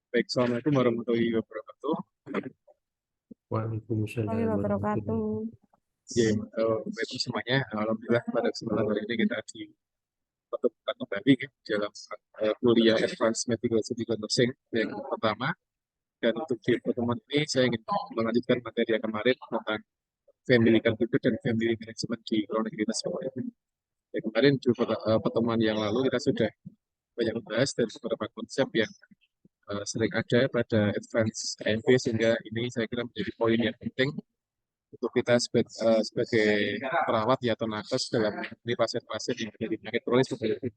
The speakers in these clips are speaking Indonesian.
Baik, Assalamualaikum warahmatullahi wabarakatuh. Warahmatullahi Waalaikumsalam wabarakatuh. wabarakatuh. Ya, baik semuanya. Alhamdulillah pada kesempatan hari ini kita dipertemukan kembali ya, dalam kuliah Advanced Medical Study Nursing yang pertama. Dan untuk di pertemuan ini saya ingin melanjutkan materi yang kemarin tentang family caregiver dan family management di chronic illness. Ya, kemarin di pertemuan yang lalu kita sudah banyak membahas dari beberapa konsep yang sering ada pada advance AMP, sehingga ini saya kira menjadi poin yang penting untuk kita sebagai perawat ya atau nakes dalam ini pasien-pasien yang menjadi penyakit kronis seperti itu.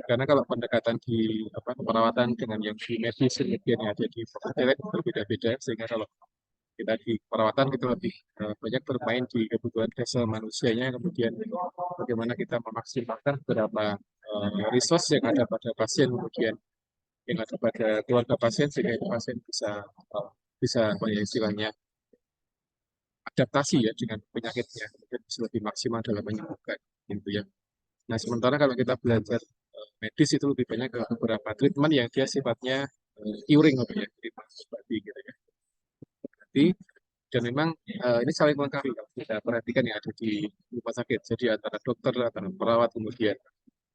Karena kalau pendekatan di perawatan dengan yang di medis kemudian yang ada di profesional itu berbeda-beda, sehingga kalau kita di perawatan kita lebih banyak bermain di kebutuhan dasar manusianya, kemudian bagaimana kita memaksimalkan beberapa resource yang ada pada pasien, kemudian yang ada pada keluarga pasien, sehingga pasien bisa apa ya istilahnya adaptasi ya dengan penyakitnya, kemudian bisa lebih maksimal dalam menyembuhkan gitu ya. Nah, sementara kalau kita belajar medis itu lebih banyak ke beberapa treatment yang dia sifatnya curing apa ya, treatment tadi gitu ya. Jadi, dan memang ini saling melengkapi kalau kita perhatikan yang ada di rumah sakit. Jadi antara dokter, antara perawat, kemudian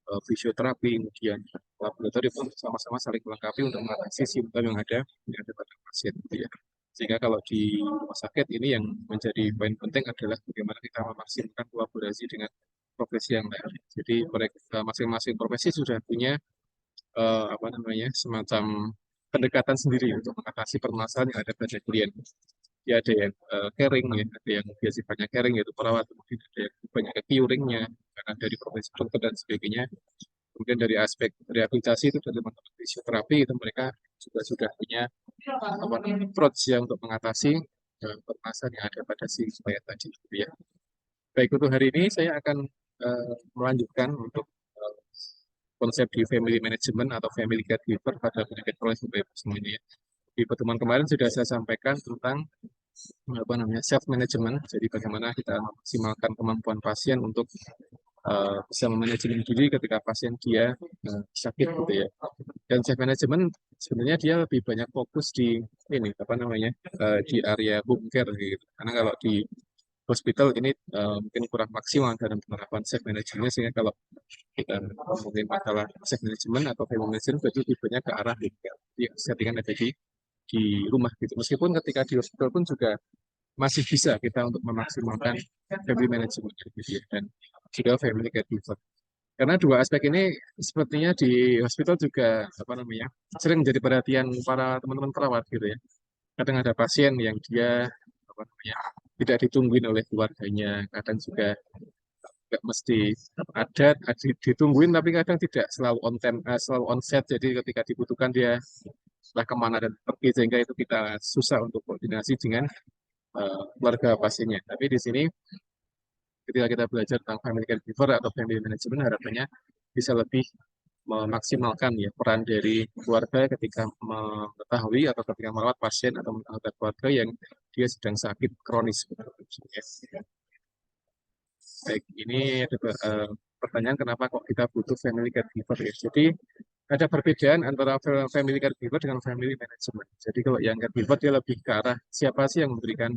fisioterapi, kemudian laboratorium pun sama-sama saling melengkapi untuk mengatasi simptom yang ada pada pasien gitu ya. Sehingga kalau di rumah sakit ini yang menjadi poin penting adalah bagaimana kita memaksimalkan kolaborasi dengan profesi yang lain. Jadi mereka masing-masing profesi sudah punya semacam pendekatan sendiri untuk mengatasi permasalahan yang ada pada klien. Ya ada yang caring ya, ada yang dia sifatnya caring yaitu perawat, kemudian ada yang banyak ke curingnya karena dari profesi dokter dan sebagainya. Kemudian dari aspek rehabilitasi itu dari teman-teman fisioterapi itu mereka juga sudah punya approach yang untuk mengatasi permasalahan yang ada pada si klien tadi gitu ya. Baik, untuk hari ini saya akan melanjutkan untuk eh, konsep di family management atau family caregiver pada penyakit kronis semuanya ya. Di pertemuan kemarin sudah saya sampaikan tentang self management. Jadi bagaimana kita memaksimalkan kemampuan pasien untuk bisa memanajemen diri ketika pasien dia sakit gitu ya. Dan self management sebenarnya dia lebih banyak fokus di ini di area home care gitu. Karena kalau di hospital ini mungkin kurang maksimal dalam penerapan self management, sehingga kalau kita ngomongin masalah self management atau family management berarti lebih banyak ke arah home care. Jadi settingan ada di rumah gitu. Meskipun ketika di hospital pun juga masih bisa kita untuk memaksimalkan family management gitu ya, dan juga family caregiver. Karena dua aspek ini sepertinya di hospital juga sering menjadi perhatian para teman-teman perawat gitu ya. Kadang ada pasien yang dia apa namanya tidak ditungguin oleh keluarganya, kadang juga nggak mesti ditungguin, tapi kadang tidak selalu on time, selalu on set. Jadi ketika dibutuhkan dia entah kemana dan pergi, sehingga itu kita susah untuk koordinasi dengan keluarga pasiennya. Tapi di sini ketika kita belajar tentang family caregiver atau family management, harapannya bisa lebih memaksimalkan ya peran dari keluarga ketika mengetahui atau ketika merawat pasien atau anggota keluarga yang dia sedang sakit kronis. Baik, ini ada pertanyaan kenapa kok kita butuh family caregiver ya. Jadi ada perbedaan antara family caregiver dengan family management. Jadi kalau yang caregiver dia lebih ke arah siapa sih yang memberikan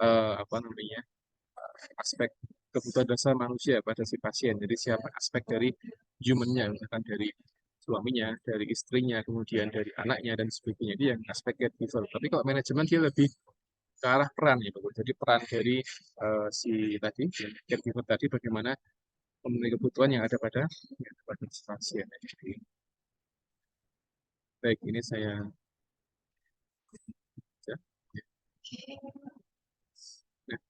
eh, apa namanya aspek kebutuhan dasar manusia pada si pasien. Jadi siapa aspek dari humannya, misalkan dari suaminya, dari istrinya, kemudian dari anaknya dan sebagainya. Dia yang aspek caregiver. Tapi kalau manajemen dia lebih ke arah peran gitu. Jadi peran dari si tadi, caregiver tadi bagaimana memenuhi kebutuhan yang ada pada si pasien. Jadi, baik, ini saya ya. Nah,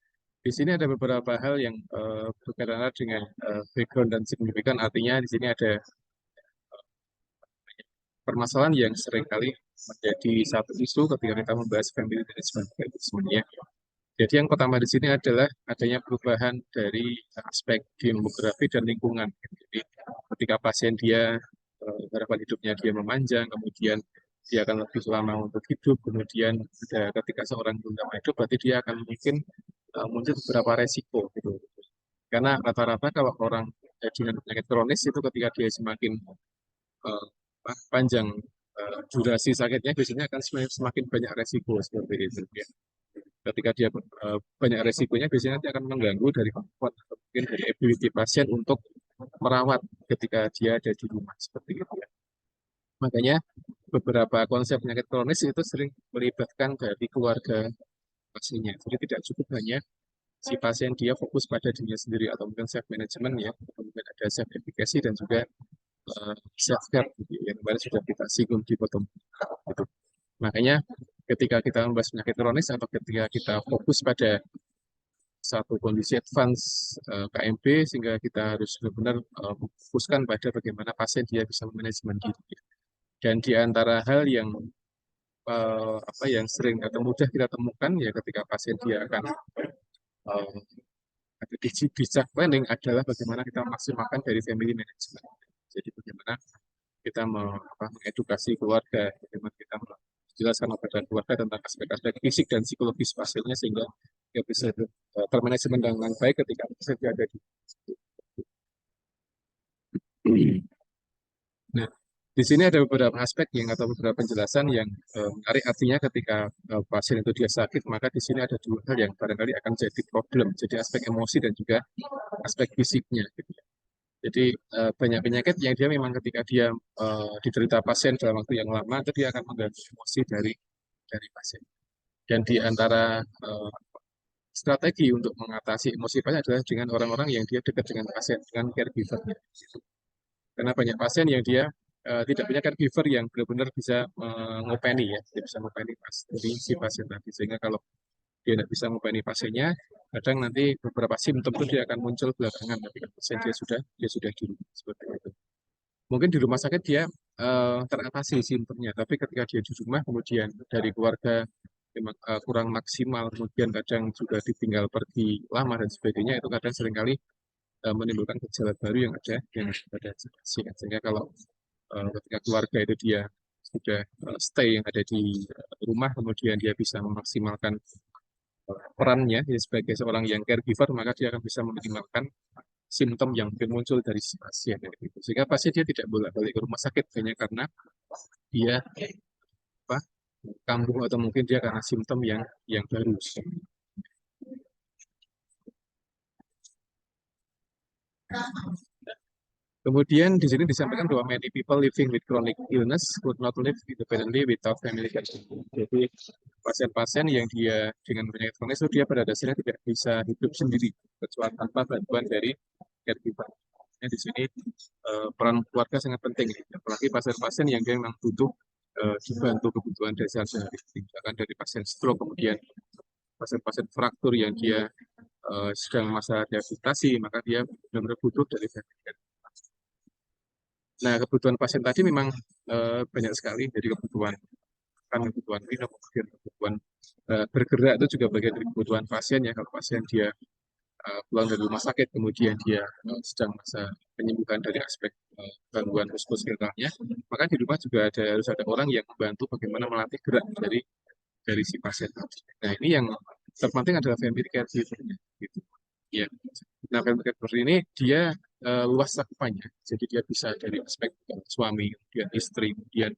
di sini ada beberapa hal yang berkaitan dengan background dan signifikan. Artinya di sini ada permasalahan yang seringkali menjadi satu isu ketika kita membahas family management itu semuanya. Jadi yang pertama di sini adalah adanya perubahan dari aspek demografi dan lingkungan. Jadi ketika pasien dia harapan hidupnya dia memanjang, kemudian dia akan lebih lama untuk hidup, kemudian ketika seorang lama hidup berarti dia akan mungkin muncul beberapa resiko gitu. Karena rata-rata kalau orang dengan penyakit kronis itu ketika dia semakin panjang durasi sakitnya biasanya akan semakin banyak resiko seperti itu ya. Ketika dia banyak resikonya biasanya nanti akan mengganggu dari kemampuan atau mungkin dari ability pasien untuk merawat ketika dia ada di rumah seperti itu ya. Makanya beberapa konsep penyakit kronis itu sering melibatkan dari keluarga pasiennya. Jadi tidak cukup hanya si pasien dia fokus pada dirinya sendiri atau mungkin self management ya, kemudian ada self efficacy dan juga self care gitu, yang kemarin sudah kita singgung di bottom gitu. Makanya ketika kita membahas penyakit kronis atau ketika kita fokus pada satu kondisi advance KMB sehingga kita harus benar-benar fokuskan pada bagaimana pasien dia bisa memanajemen diri. Dan di antara hal yang apa yang sering atau mudah kita temukan ya ketika pasien dia akan uh, ada di planning adalah bagaimana kita memaksimalkan dari family management. Jadi bagaimana kita mengedukasi keluarga, bagaimana kita menjelaskan kepada keluarga tentang aspek-aspek fisik dan psikologis pasiennya sehingga dia bisa termanajemen dengan baik ketika pasien ada di. Nah, di sini ada beberapa aspek yang atau beberapa penjelasan yang menarik. Artinya ketika pasien itu dia sakit, maka di sini ada dua hal yang barangkali akan jadi problem. Jadi aspek emosi dan juga aspek fisiknya. Gitu. Jadi banyak penyakit yang dia memang ketika dia diderita pasien dalam waktu yang lama, itu dia akan mengganggu emosi dari pasien. Dan di antara strategi untuk mengatasi emosi pasien adalah dengan orang-orang yang dia dekat dengan pasien, dengan caregiver. Karena banyak pasien yang dia tidak punya caregiver yang benar-benar bisa mengopeni ya, dia bisa mengopeni dari si pasien tadi. Sehingga kalau dia tidak bisa mengopeni pasiennya, kadang nanti beberapa simptom itu dia akan muncul belakangan ketika pasien dia sudah di rumah seperti itu. Mungkin di rumah sakit dia teratasi simptomnya, tapi ketika dia di rumah kemudian dari keluarga memang kurang maksimal, kemudian kadang juga ditinggal pergi lama dan sebagainya, itu kadang seringkali menimbulkan gejala baru yang ada pada pasien. Sehingga kalau ketika keluarga itu dia sudah stay yang ada di rumah, kemudian dia bisa memaksimalkan perannya ya, sebagai seorang yang caregiver, maka dia akan bisa meminimalkan simptom yang mungkin muncul dari si pasien. Gitu. Sehingga pasien dia tidak bolak-balik ke rumah sakit hanya karena dia apa, kambuh atau mungkin dia karena simptom yang baru. Kemudian di sini disampaikan bahwa many people living with chronic illness could not live independently without family care. Jadi pasien-pasien yang dia dengan penyakit kronis itu dia pada dasarnya tidak bisa hidup sendiri kecuali tanpa bantuan dari caregiver. Nah, di sini peran keluarga sangat penting, apalagi pasien-pasien yang dia memang butuh dibantu kebutuhan dasar sehari-hari. Misalkan dari pasien stroke, kemudian pasien-pasien fraktur yang dia sedang masa rehabilitasi, maka dia benar-benar butuh dari family care. Nah, kebutuhan pasien tadi memang banyak sekali, jadi kebutuhan kan kebutuhan minum, kemudian kebutuhan bergerak itu juga bagian dari kebutuhan pasien ya. Kalau pasien dia pulang dari rumah sakit, kemudian dia sedang masa penyembuhan dari aspek gangguan muskuloskeletalnya, maka di rumah juga harus ada orang yang membantu bagaimana melatih gerak dari si pasien tadi. Nah, ini yang terpenting adalah family caregiver-nya, gitu. Ya. Nah, family caregiver ini dia luas cakupannya. Jadi dia bisa dari aspek suami, kemudian istri, kemudian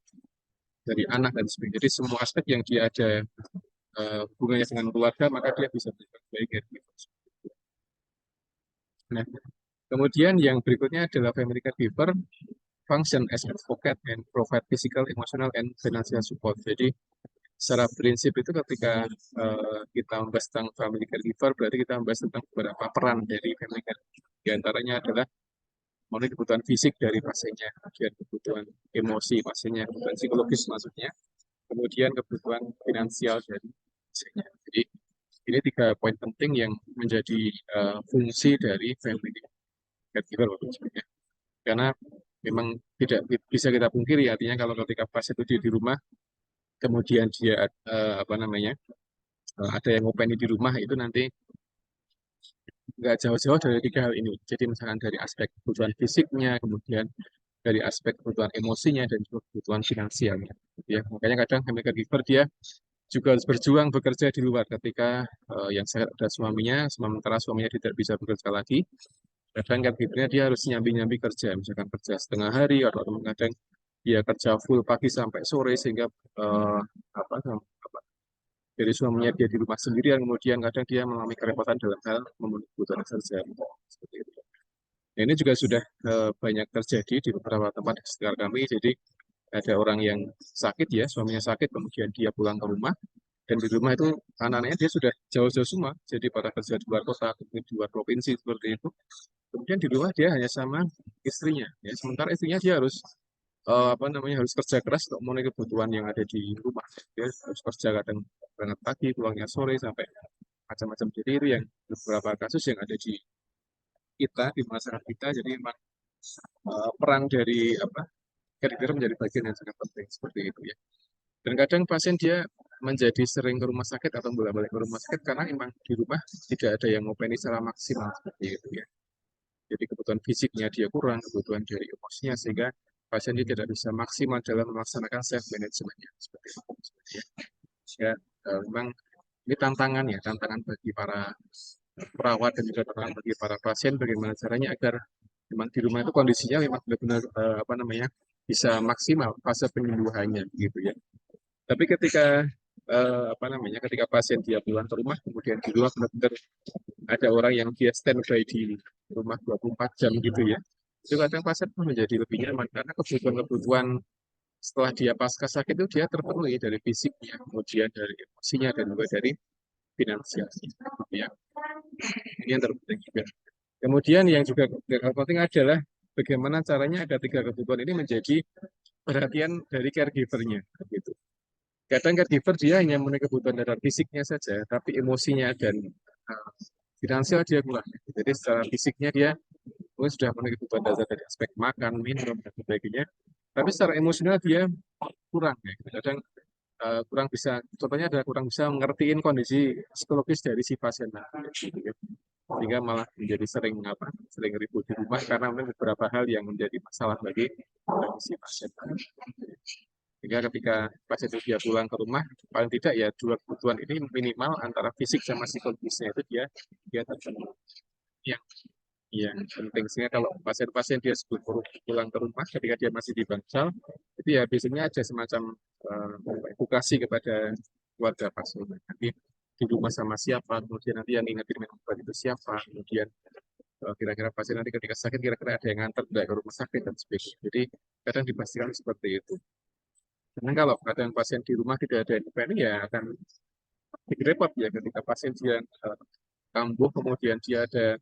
dari anak dan sebagainya. Jadi semua aspek yang dia ada hubungannya dengan keluarga, maka dia bisa berbuat baik caregiver. Nah, kemudian yang berikutnya adalah family caregiver function as advocate and provide physical, emotional, and financial support. Jadi secara prinsip itu ketika kita membahas tentang family caregiver, berarti kita membahas tentang beberapa peran dari family caregiver. Di antaranya adalah memenuhi kebutuhan fisik dari pasiennya, kemudian kebutuhan emosi pasiennya, kebutuhan psikologis maksudnya, kemudian kebutuhan finansial dari pasiennya. Jadi ini 3 poin penting yang menjadi fungsi dari family caregiver. Karena memang tidak bisa kita pungkiri, artinya kalau ketika pasien itu di rumah, kemudian dia apa namanya ada yang ngopeni di rumah, itu nanti nggak jauh-jauh dari 3 hal ini. Jadi misalkan dari aspek kebutuhan fisiknya, kemudian dari aspek kebutuhan emosinya, dan juga kebutuhan finansialnya. Ya, makanya kadang family caregiver dia juga harus berjuang bekerja di luar ketika yang sehat ada suaminya, sementara suaminya tidak bisa bekerja lagi. Kadang caregivernya dia harus nyambi-nyambi kerja, misalkan kerja setengah hari atau kadang dia kerja full pagi sampai sore sehingga apa, apa dari suaminya dia di rumah sendirian, kemudian kadang dia mengalami kerepotan dalam hal memenuhi kebutuhan sehari-hari seperti itu. Nah, ini juga sudah banyak terjadi di beberapa tempat di sekitar kami. Jadi ada orang yang sakit ya, suaminya sakit, kemudian dia pulang ke rumah, dan di rumah itu anak-anaknya dia sudah jauh-jauh semua, jadi pada kerja di luar kota, di luar provinsi seperti itu. Kemudian di rumah dia hanya sama istrinya, ya. Sementara istrinya dia harus apa namanya harus kerja keras untuk memenuhi kebutuhan yang ada di rumah. Dia harus kerja kadang berangkat pagi, pulangnya sore sampai macam-macam. Jadi itu yang beberapa kasus yang ada di kita di masyarakat kita. Jadi memang peran dari apa caregiver menjadi bagian yang sangat penting seperti itu ya. Dan kadang pasien dia menjadi sering ke rumah sakit atau bolak-balik ke rumah sakit karena memang di rumah tidak ada yang ngopeni secara maksimal seperti itu ya. Jadi kebutuhan fisiknya dia kurang, kebutuhan dari emosinya sehingga pasien dia tidak bisa maksimal dalam melaksanakan self managementnya seperti itu. Ya. Sehingga memang ini tantangan ya, tantangan bagi para perawat dan juga tantangan bagi para pasien bagaimana caranya agar memang di rumah itu kondisinya memang benar-benar apa namanya bisa maksimal fase penyembuhannya gitu ya. Tapi ketika apa namanya ketika pasien dia pulang ke rumah kemudian di rumah benar-benar ada orang yang dia standby di rumah 24 jam gitu ya. Itu kadang pasien pun menjadi lebih nyaman karena kebutuhan-kebutuhan setelah dia pasca sakit itu dia terpenuhi dari fisiknya, kemudian dari emosinya dan juga dari finansial. Ya, ini yang terpenting juga. Kemudian yang juga penting adalah bagaimana caranya agar tiga kebutuhan ini menjadi perhatian dari caregivernya. Gitu. Kadang caregiver dia hanya memenuhi kebutuhan dasar fisiknya saja, tapi emosinya dan finansial dia kurang. Jadi secara fisiknya dia mungkin sudah memenuhi kebutuhan dasar dari aspek makan, minum, dan sebagainya. Tapi secara emosional dia kurang. Ya. Kadang kurang bisa, contohnya adalah kurang bisa mengertiin kondisi psikologis dari si pasien. Nah, gitu, ya. Sehingga malah menjadi sering ribut di rumah karena memang beberapa hal yang menjadi masalah bagi si pasien. Sehingga ketika pasien itu dia pulang ke rumah, paling tidak ya dua kebutuhan ini minimal antara fisik sama psikologisnya itu dia terpenuhi. Yang yang penting sehingga kalau pasien-pasien dia sebelum pulang ke rumah ketika dia masih di bangsal, itu ya biasanya ada semacam edukasi kepada keluarga pasien. Nanti di rumah sama siapa, kemudian nanti yang ingetin minum obat itu siapa, kemudian kira-kira pasien nanti ketika sakit kira-kira ada yang nganter tidak ke rumah sakit dan sebagainya. Jadi kadang dipastikan seperti itu. Karena kalau kadang pasien di rumah tidak ada independen ya akan jadi repot ya ketika pasien dia kambuh kemudian dia ada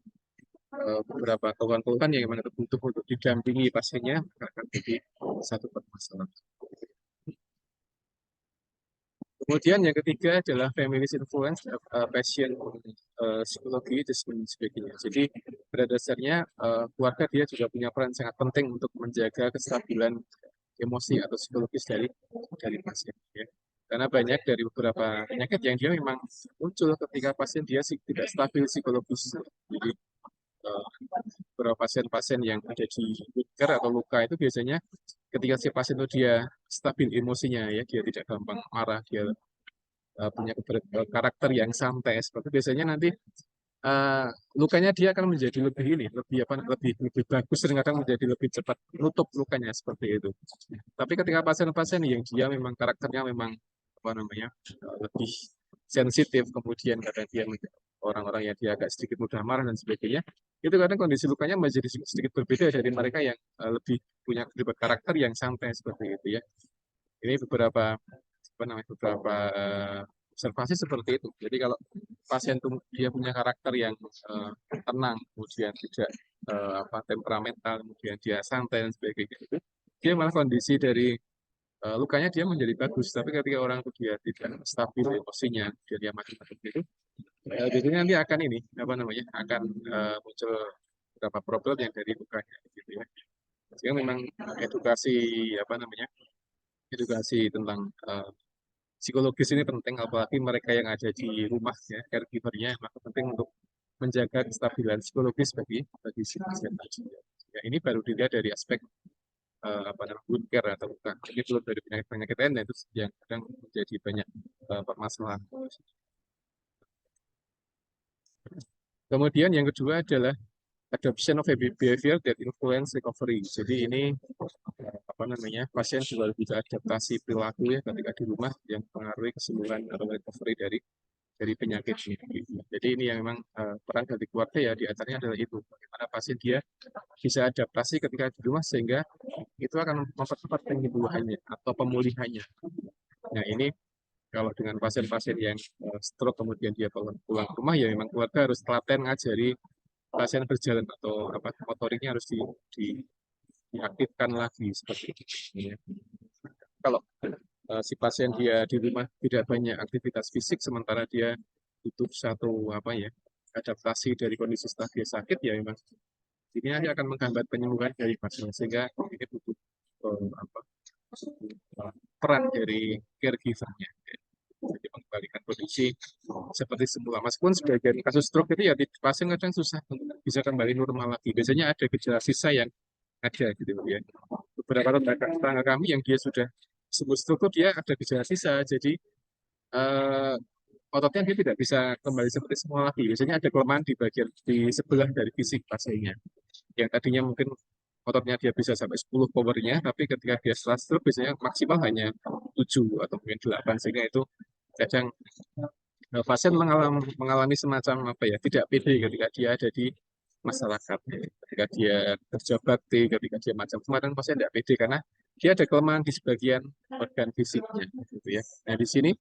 beberapa keluhan-keluhan yang memang butuh untuk didampingi pasiennya akan jadi satu permasalahan. Kemudian yang ketiga adalah feminist influence, passion, psikologi, dan sebagainya. Jadi pada dasarnya keluarga dia juga punya peran sangat penting untuk menjaga kestabilan emosi atau psikologis dari pasien. Ya. Karena banyak dari beberapa penyakit yang dia memang muncul ketika pasien dia tidak stabil psikologis. Jadi eh, beberapa pasien-pasien yang ada di luka atau luka itu biasanya ketika si pasien itu dia stabil emosinya ya, dia tidak gampang marah, dia punya karakter yang santai seperti biasanya nanti uh, lukanya dia akan menjadi lebih ini lebih bagus dan kadang menjadi lebih cepat nutup lukanya seperti itu. Tapi ketika pasien-pasien yang dia memang karakternya memang apa namanya lebih sensitif kemudian kadang dia orang-orang yang dia agak sedikit mudah marah dan sebagainya itu kadang kondisi lukanya menjadi sedikit berbeda dari mereka yang lebih punya karakter yang santai seperti itu ya. Ini beberapa apa namanya beberapa observasi seperti itu. Jadi kalau pasien itu dia punya karakter yang tenang, kemudian tidak apa temperamental, kemudian dia santai dan sebagainya itu, dia malah kondisi dari lukanya dia menjadi bagus. Tapi ketika orang itu dia tidak stabil emosinya, dia macam-macam itu, biasanya nanti akan ini apa namanya akan muncul beberapa problem yang dari lukanya gitu ya. Sehingga memang edukasi apa namanya edukasi tentang psikologis ini penting, apalagi mereka yang ada di rumah ya, caregivernya, maka penting untuk menjaga kestabilan psikologis bagi si pasien tadi. Ya, ini baru dilihat dari aspek apa namanya wound care atau bukan. Ini belum dari penyakit-penyakit lain, itu yang kadang menjadi banyak permasalahan. Kemudian yang kedua adalah adoption of behavior that influence recovery. Jadi ini apa namanya, pasien juga bisa adaptasi perilaku ya ketika di rumah yang mempengaruhi kesembuhan atau recovery dari penyakitnya. Gitu. Jadi ini yang memang peran dari keluarga ya di antaranya adalah itu, bagaimana pasien dia bisa adaptasi ketika di rumah sehingga itu akan mempercepat penyembuhannya atau pemulihannya. Nah ini kalau dengan pasien-pasien yang stroke kemudian dia pulang ke rumah ya memang keluarga harus telaten ngajari pasien berjalan atau apa motoriknya harus diaktifkan lagi seperti itu. Ya. Kalau si pasien dia di rumah tidak banyak aktivitas fisik sementara dia butuh satu apa ya adaptasi dari kondisi setelah dia sakit ya memang ini hanya akan menghambat penyembuhan dari pasien sehingga ini butuh apa peran dari caregiver-nya. Jadi mengembalikan kondisi seperti semula. Meskipun sebagian kasus stroke itu ya pasien kadang susah untuk bisa kembali normal lagi. Biasanya ada gejala sisa yang ada gitu ya. Beberapa tetangga kami yang dia sudah sembuh stroke dia ada gejala sisa. Jadi eh, ototnya dia tidak bisa kembali seperti semula lagi. Biasanya ada kelemahan di bagian di sebelah dari fisik pasiennya. Yang tadinya mungkin ototnya dia bisa sampai 10 powernya, tapi ketika dia setelah stroke biasanya maksimal hanya 7 atau mungkin 8 sehingga itu kadang pasien mengalami semacam apa ya tidak pede ketika dia ada di masyarakat, ketika dia kerja bakti, ketika dia macam kemarin pasien tidak pede karena dia ada kelemahan di sebagian organ fisiknya, gitu ya. Nah di sini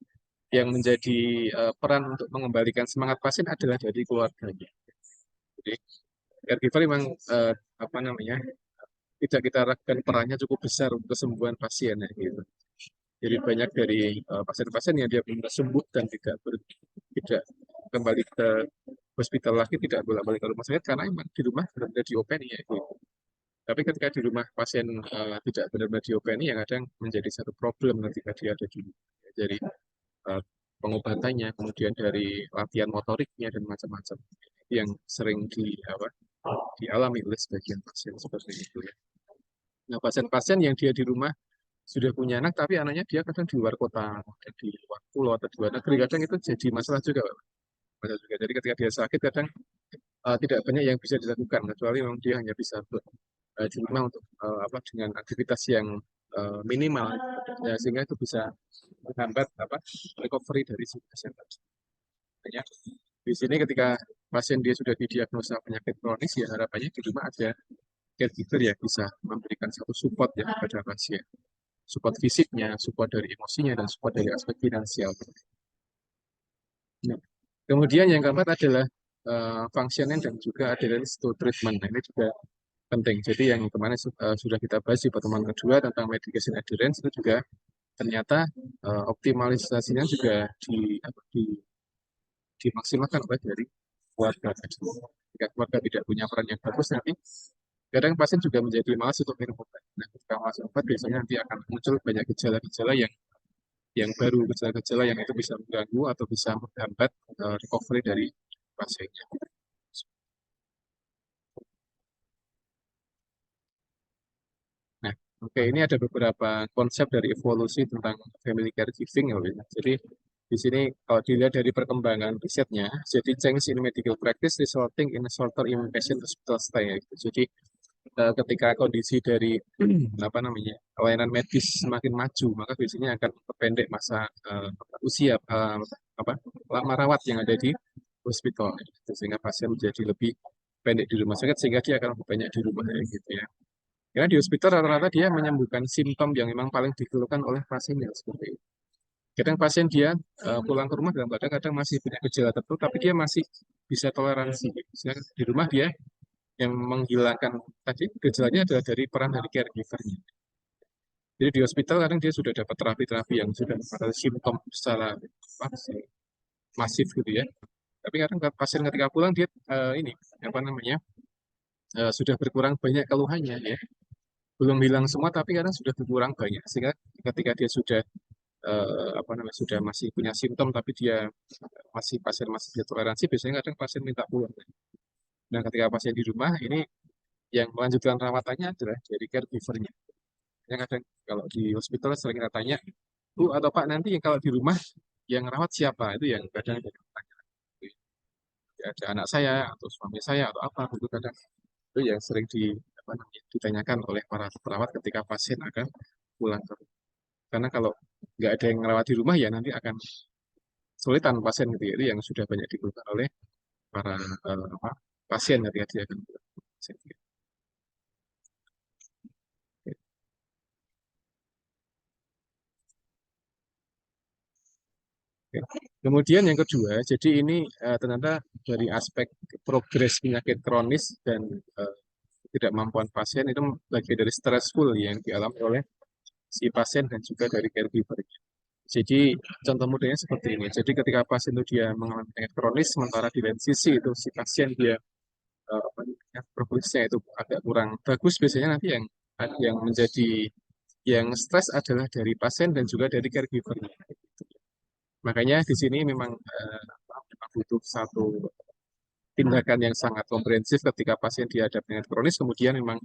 yang menjadi peran untuk mengembalikan semangat pasien adalah dari keluarganya. Jadi caregiver memang apa namanya tidak kita ragukan perannya cukup besar untuk kesembuhan pasien ya, gitu. Jadi banyak dari pasien-pasien yang dia belum sembuh dan tidak kembali ke hospital lagi, tidak bolak-balik ke rumah sakit karena memang di rumah benar-benar diopeni ya. Gitu. Tapi ketika di rumah pasien tidak benar-benar diopeni yang kadang menjadi satu problem ketika dia ada di rumah. Jadi uh, pengobatannya, kemudian dari latihan motoriknya dan macam-macam yang sering dialami oleh sebagian pasien seperti itu ya. Nah, pasien-pasien yang dia di rumah sudah punya anak, tapi anaknya dia kadang di luar kota, di luar pulau atau di luar negeri, kadang itu jadi masalah juga, Pak. Masalah juga. Jadi ketika dia sakit, kadang tidak banyak yang bisa dilakukan, kecuali memang dia hanya bisa di rumah untuk apa dengan aktivitas yang minimal, ya, sehingga itu bisa menghambat apa recovery dari si pasien tadi. Makanya di sini ketika pasien dia sudah didiagnosa penyakit kronis, ya harapannya di rumah ada caregiver yang bisa memberikan satu support ya kepada pasien. Support fisiknya, support dari emosinya, dan support dari aspek finansial. Nah, kemudian yang keempat adalah functioning dan juga adherence to treatment. Nah, ini juga penting. Jadi yang kemarin sudah kita bahas di pertemuan kedua tentang medication adherence itu juga ternyata optimalisasinya juga dimaksimalkan oleh dari keluarga. Jika keluarga tidak punya peran yang bagus nanti kadang pasien juga menjadi malas untuk minum obat. Nah, ketika malas obat biasanya nanti akan muncul banyak gejala-gejala yang baru, gejala-gejala yang itu bisa mengganggu atau bisa menghambat recovery dari pasiennya. Nah, oke, ini ada beberapa konsep dari evolusi tentang family caregiving ya, Win. Jadi di sini kalau dilihat dari perkembangan risetnya, jadi change in medical practice resulting in a shorter inpatient hospital stay. Ya, gitu. Jadi ketika kondisi dari apa namanya layanan medis semakin maju, maka biasanya akan memperpendek masa usia apa lama rawat yang ada di hospital, gitu. Sehingga pasien menjadi lebih pendek di rumah sakit sehingga dia akan lebih banyak di rumah ya, gitu ya. Karena di hospital rata-rata dia menyembuhkan simptom yang memang paling dikeluhkan oleh pasien yang seperti itu. Kadang pasien dia pulang ke rumah dalam keadaan kadang masih punya gejala tertentu, tapi dia masih bisa toleransi. Sehingga di rumah dia yang menghilangkan tadi gejalanya adalah dari peran dari caregiver-nya. Jadi di hospital kadang dia sudah dapat terapi-terapi yang sudah pada simptom secara masif gitu ya. Tapi kadang pasien ketika pulang dia ini apa namanya sudah berkurang banyak keluhannya ya. Belum hilang semua tapi kadang sudah berkurang banyak sehingga ketika dia sudah apa namanya sudah masih punya simptom tapi dia pasien masih dia toleransi biasanya kadang pasien minta pulang. Dan ketika pasien di rumah ini yang melanjutkan rawatannya adalah dari caregiver-nya. Yang kadang kalau di hospital sering kita tanya, Bu atau Pak nanti yang kalau di rumah yang rawat siapa? Itu yang kadang jadi pertanyaan. Ya, ada anak saya atau suami saya atau apa itu kadang itu yang sering apa namanya, ditanyakan oleh para perawat ketika pasien akan pulang ke rumah. Karena kalau nggak ada yang merawat di rumah ya nanti akan kesulitan pasien gitu ya. Itu yang sudah banyak dikeluhkan oleh para apa, pasien ketika dia akan pulang. Oke. Kemudian yang kedua, jadi ini ternyata dari aspek progres penyakit kronis dan eh, ketidakmampuan pasien itu bagian dari stressful yang dialami oleh si pasien dan juga dari caregiver. Jadi contoh mudahnya seperti ini. Jadi ketika pasien itu dia mengalami penyakit kronis, sementara di lain sisi itu si pasien dia apa namanya, progresnya itu agak kurang bagus, biasanya nanti yang menjadi yang stres adalah dari pasien dan juga dari caregiver. Makanya di sini memang memang butuh satu tindakan yang sangat komprehensif ketika pasien dihadap dengan kronis, kemudian memang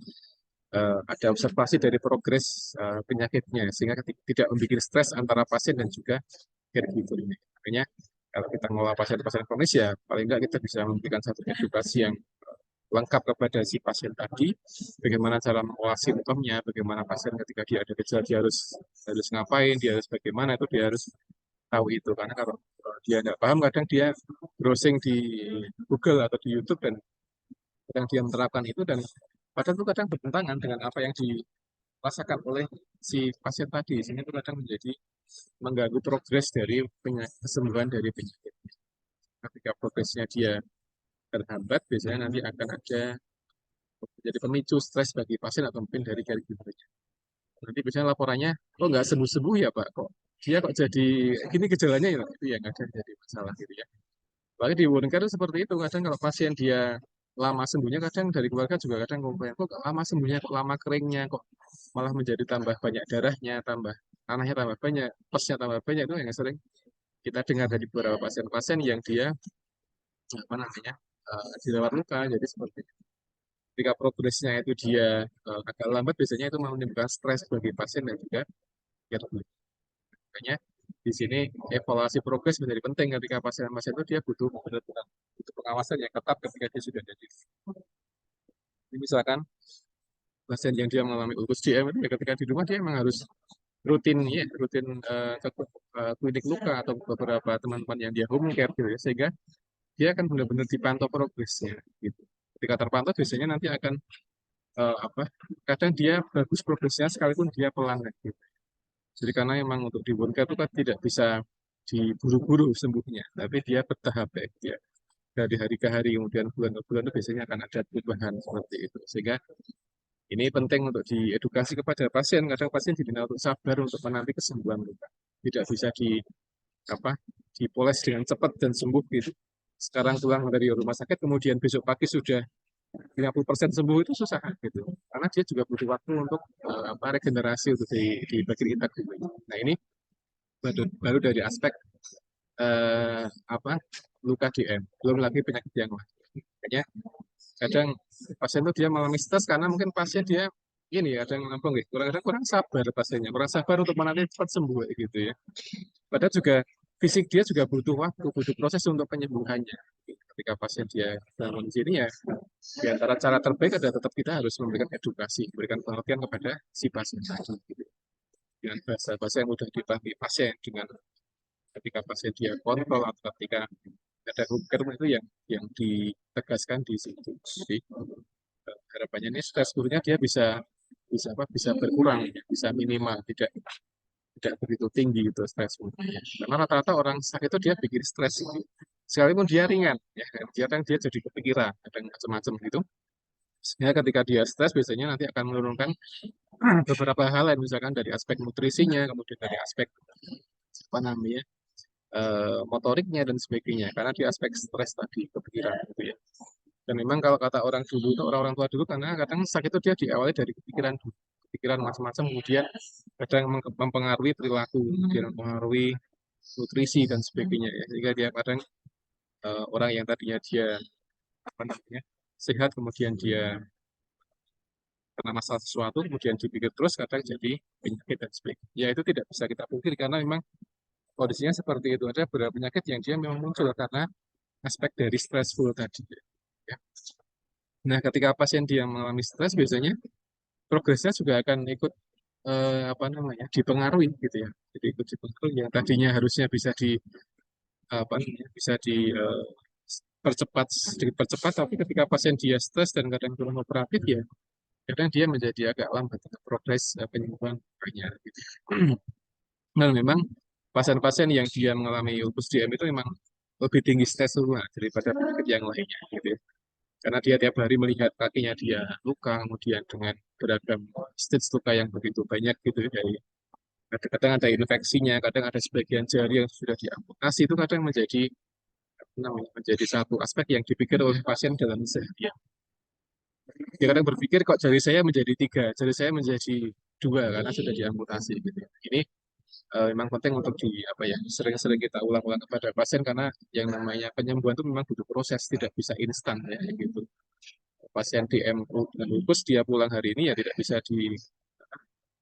ada observasi dari progres penyakitnya, sehingga tidak membuat stres antara pasien dan juga caregiver ini. Makanya kalau kita mengelola pasien-pasien kronis ya paling nggak kita bisa memberikan satu edukasi yang lengkap kepada si pasien tadi, bagaimana cara mengolah simptomnya, bagaimana pasien ketika dia ada gejala dia harus ngapain, dia harus bagaimana itu dia harus tahu itu. Karena kalau dia tidak paham kadang dia browsing di Google atau di YouTube dan kadang dia menerapkan itu dan padahal itu kadang bertentangan dengan apa yang dirasakan oleh si pasien tadi. Sehingga itu kadang menjadi mengganggu progres dari kesembuhan dari penyakit. Ketika progresnya dia terhambat, biasanya nanti akan ada jadi pemicu stres bagi pasien atau mungkin dari caregiver. Nanti biasanya laporannya, kok nggak sembuh-sembuh ya Pak? Kok dia kok jadi gini gejalanya ya? Itu yang ada jadi masalah gitu ya. Apalagi di wound care itu seperti itu. Kadang kalau pasien dia lama sembuhnya, kadang dari keluarga juga kadang komplain, kok lama sembuhnya, kok lama keringnya, kok malah menjadi tambah banyak darahnya, tambah tanahnya tambah banyak, pesnya tambah banyak. Itu yang sering kita dengar dari beberapa pasien-pasien yang dia apa namanya dirawat luka. Jadi seperti itu. Ketika progresnya itu dia agak lambat, biasanya itu menimbulkan stres bagi pasien dan juga caregiver. Makanya di sini evaluasi progres menjadi penting ketika pasien-pasien itu dia butuh benar-benar butuh pengawasan yang ketat ketika dia sudah jadi. Jadi misalkan pasien yang dia mengalami ulkus DM itu ya ketika di rumah dia memang harus rutin ya rutin ke klinik luka atau beberapa teman-teman yang dia home care gitu ya sehingga dia akan benar-benar dipantau progresnya gitu. Ketika terpantau biasanya nanti akan apa kadang dia bagus progresnya sekalipun dia pelan gitu. Jadi karena memang untuk di wound care itu kan tidak bisa diburu-buru sembuhnya, tapi dia bertahap ya. Dia dari hari ke hari, kemudian bulan ke bulan itu biasanya akan ada perubahan seperti itu. Sehingga ini penting untuk diedukasi kepada pasien. Kadang pasien diminta untuk sabar untuk menanti kesembuhan luka. Tidak bisa apa dipoles dengan cepat dan sembuh gitu. Sekarang pulang dari rumah sakit, kemudian besok pagi sudah 50% sembuh itu susah gitu. Karena dia juga butuh waktu untuk apa regenerasi untuk di bagian kita gitu. Nah ini baru dari aspek apa luka DM, belum lagi penyakit yang lain. Makanya kadang pasien itu dia mengalami stres karena mungkin pasien dia ini ya, kadang ngomong gitu, kadang kurang sabar pasiennya, kurang sabar untuk menanti cepat sembuh gitu ya. Padahal juga fisik dia juga butuh waktu, butuh proses untuk penyembuhannya. Ketika pasien dia bangun di sini ya, di antara cara terbaik adalah tetap kita harus memberikan edukasi, memberikan pengertian kepada si pasien tadi. Gitu. Dengan bahasa-bahasa yang mudah dipahami pasien, dengan ketika pasien dia kontrol atau ketika ada hukum itu yang ditegaskan di situ. Jadi harapannya ini stres buruknya dia bisa bisa apa bisa berkurang, bisa minimal, tidak begitu tinggi itu stres buruknya. Karena rata-rata orang sakit itu dia bikin stres sekalipun dia ringan, ya dia jadi kepikiran, ada macam-macam gitu. Sehingga ketika dia stres biasanya nanti akan menurunkan beberapa hal lain, misalkan dari aspek nutrisinya, kemudian dari aspek apa namanya motoriknya dan sebagainya karena di aspek stres tadi kepikiran gitu ya dan memang kalau kata orang dulu itu orang-orang tua dulu karena kadang sakit itu dia diawali dari kepikiran dulu kepikiran macam-macam kemudian kadang mempengaruhi perilaku kemudian mempengaruhi nutrisi dan sebagainya ya sehingga dia kadang orang yang tadinya dia apa namanya sehat kemudian dia kena masalah sesuatu kemudian dipikir terus kadang jadi penyakit dan sebagainya ya itu tidak bisa kita pungkiri karena memang kondisinya seperti itu ada beberapa penyakit yang dia memang muncul karena aspek dari stressful tadi. Ya. Nah, ketika pasien dia mengalami stres, biasanya progresnya juga akan ikut apa namanya dipengaruhi gitu ya. Jadi ikut dipengaruhi yang tadinya harusnya bisa di apa namanya bisa di percepat sedikit percepat, tapi ketika pasien dia stres dan kadang kurang operatif ya, kadang dia menjadi agak lambat untuk progres penyembuhan lukanya gitu. Nah, memang pasien-pasien yang dia mengalami lupus DM itu memang lebih tinggi stresnya daripada penyakit yang lainnya gitu ya. Karena dia tiap hari melihat kakinya dia luka, kemudian dengan beragam stage luka yang begitu banyak gitu ya, dari kadang-kadang ada infeksinya, kadang ada sebagian jari yang sudah diamputasi, itu kadang menjadi apa namanya, menjadi satu aspek yang dipikir oleh pasien dalam keseharian. Dia kadang berpikir kok jari saya menjadi tiga, jari saya menjadi dua karena sudah diamputasi gitu ya. Ini memang penting untuk di apa ya sering-sering kita ulang-ulang kepada pasien karena yang namanya penyembuhan itu memang butuh proses, tidak bisa instan ya gitu. Pasien DM dengan lupus dia pulang hari ini ya tidak bisa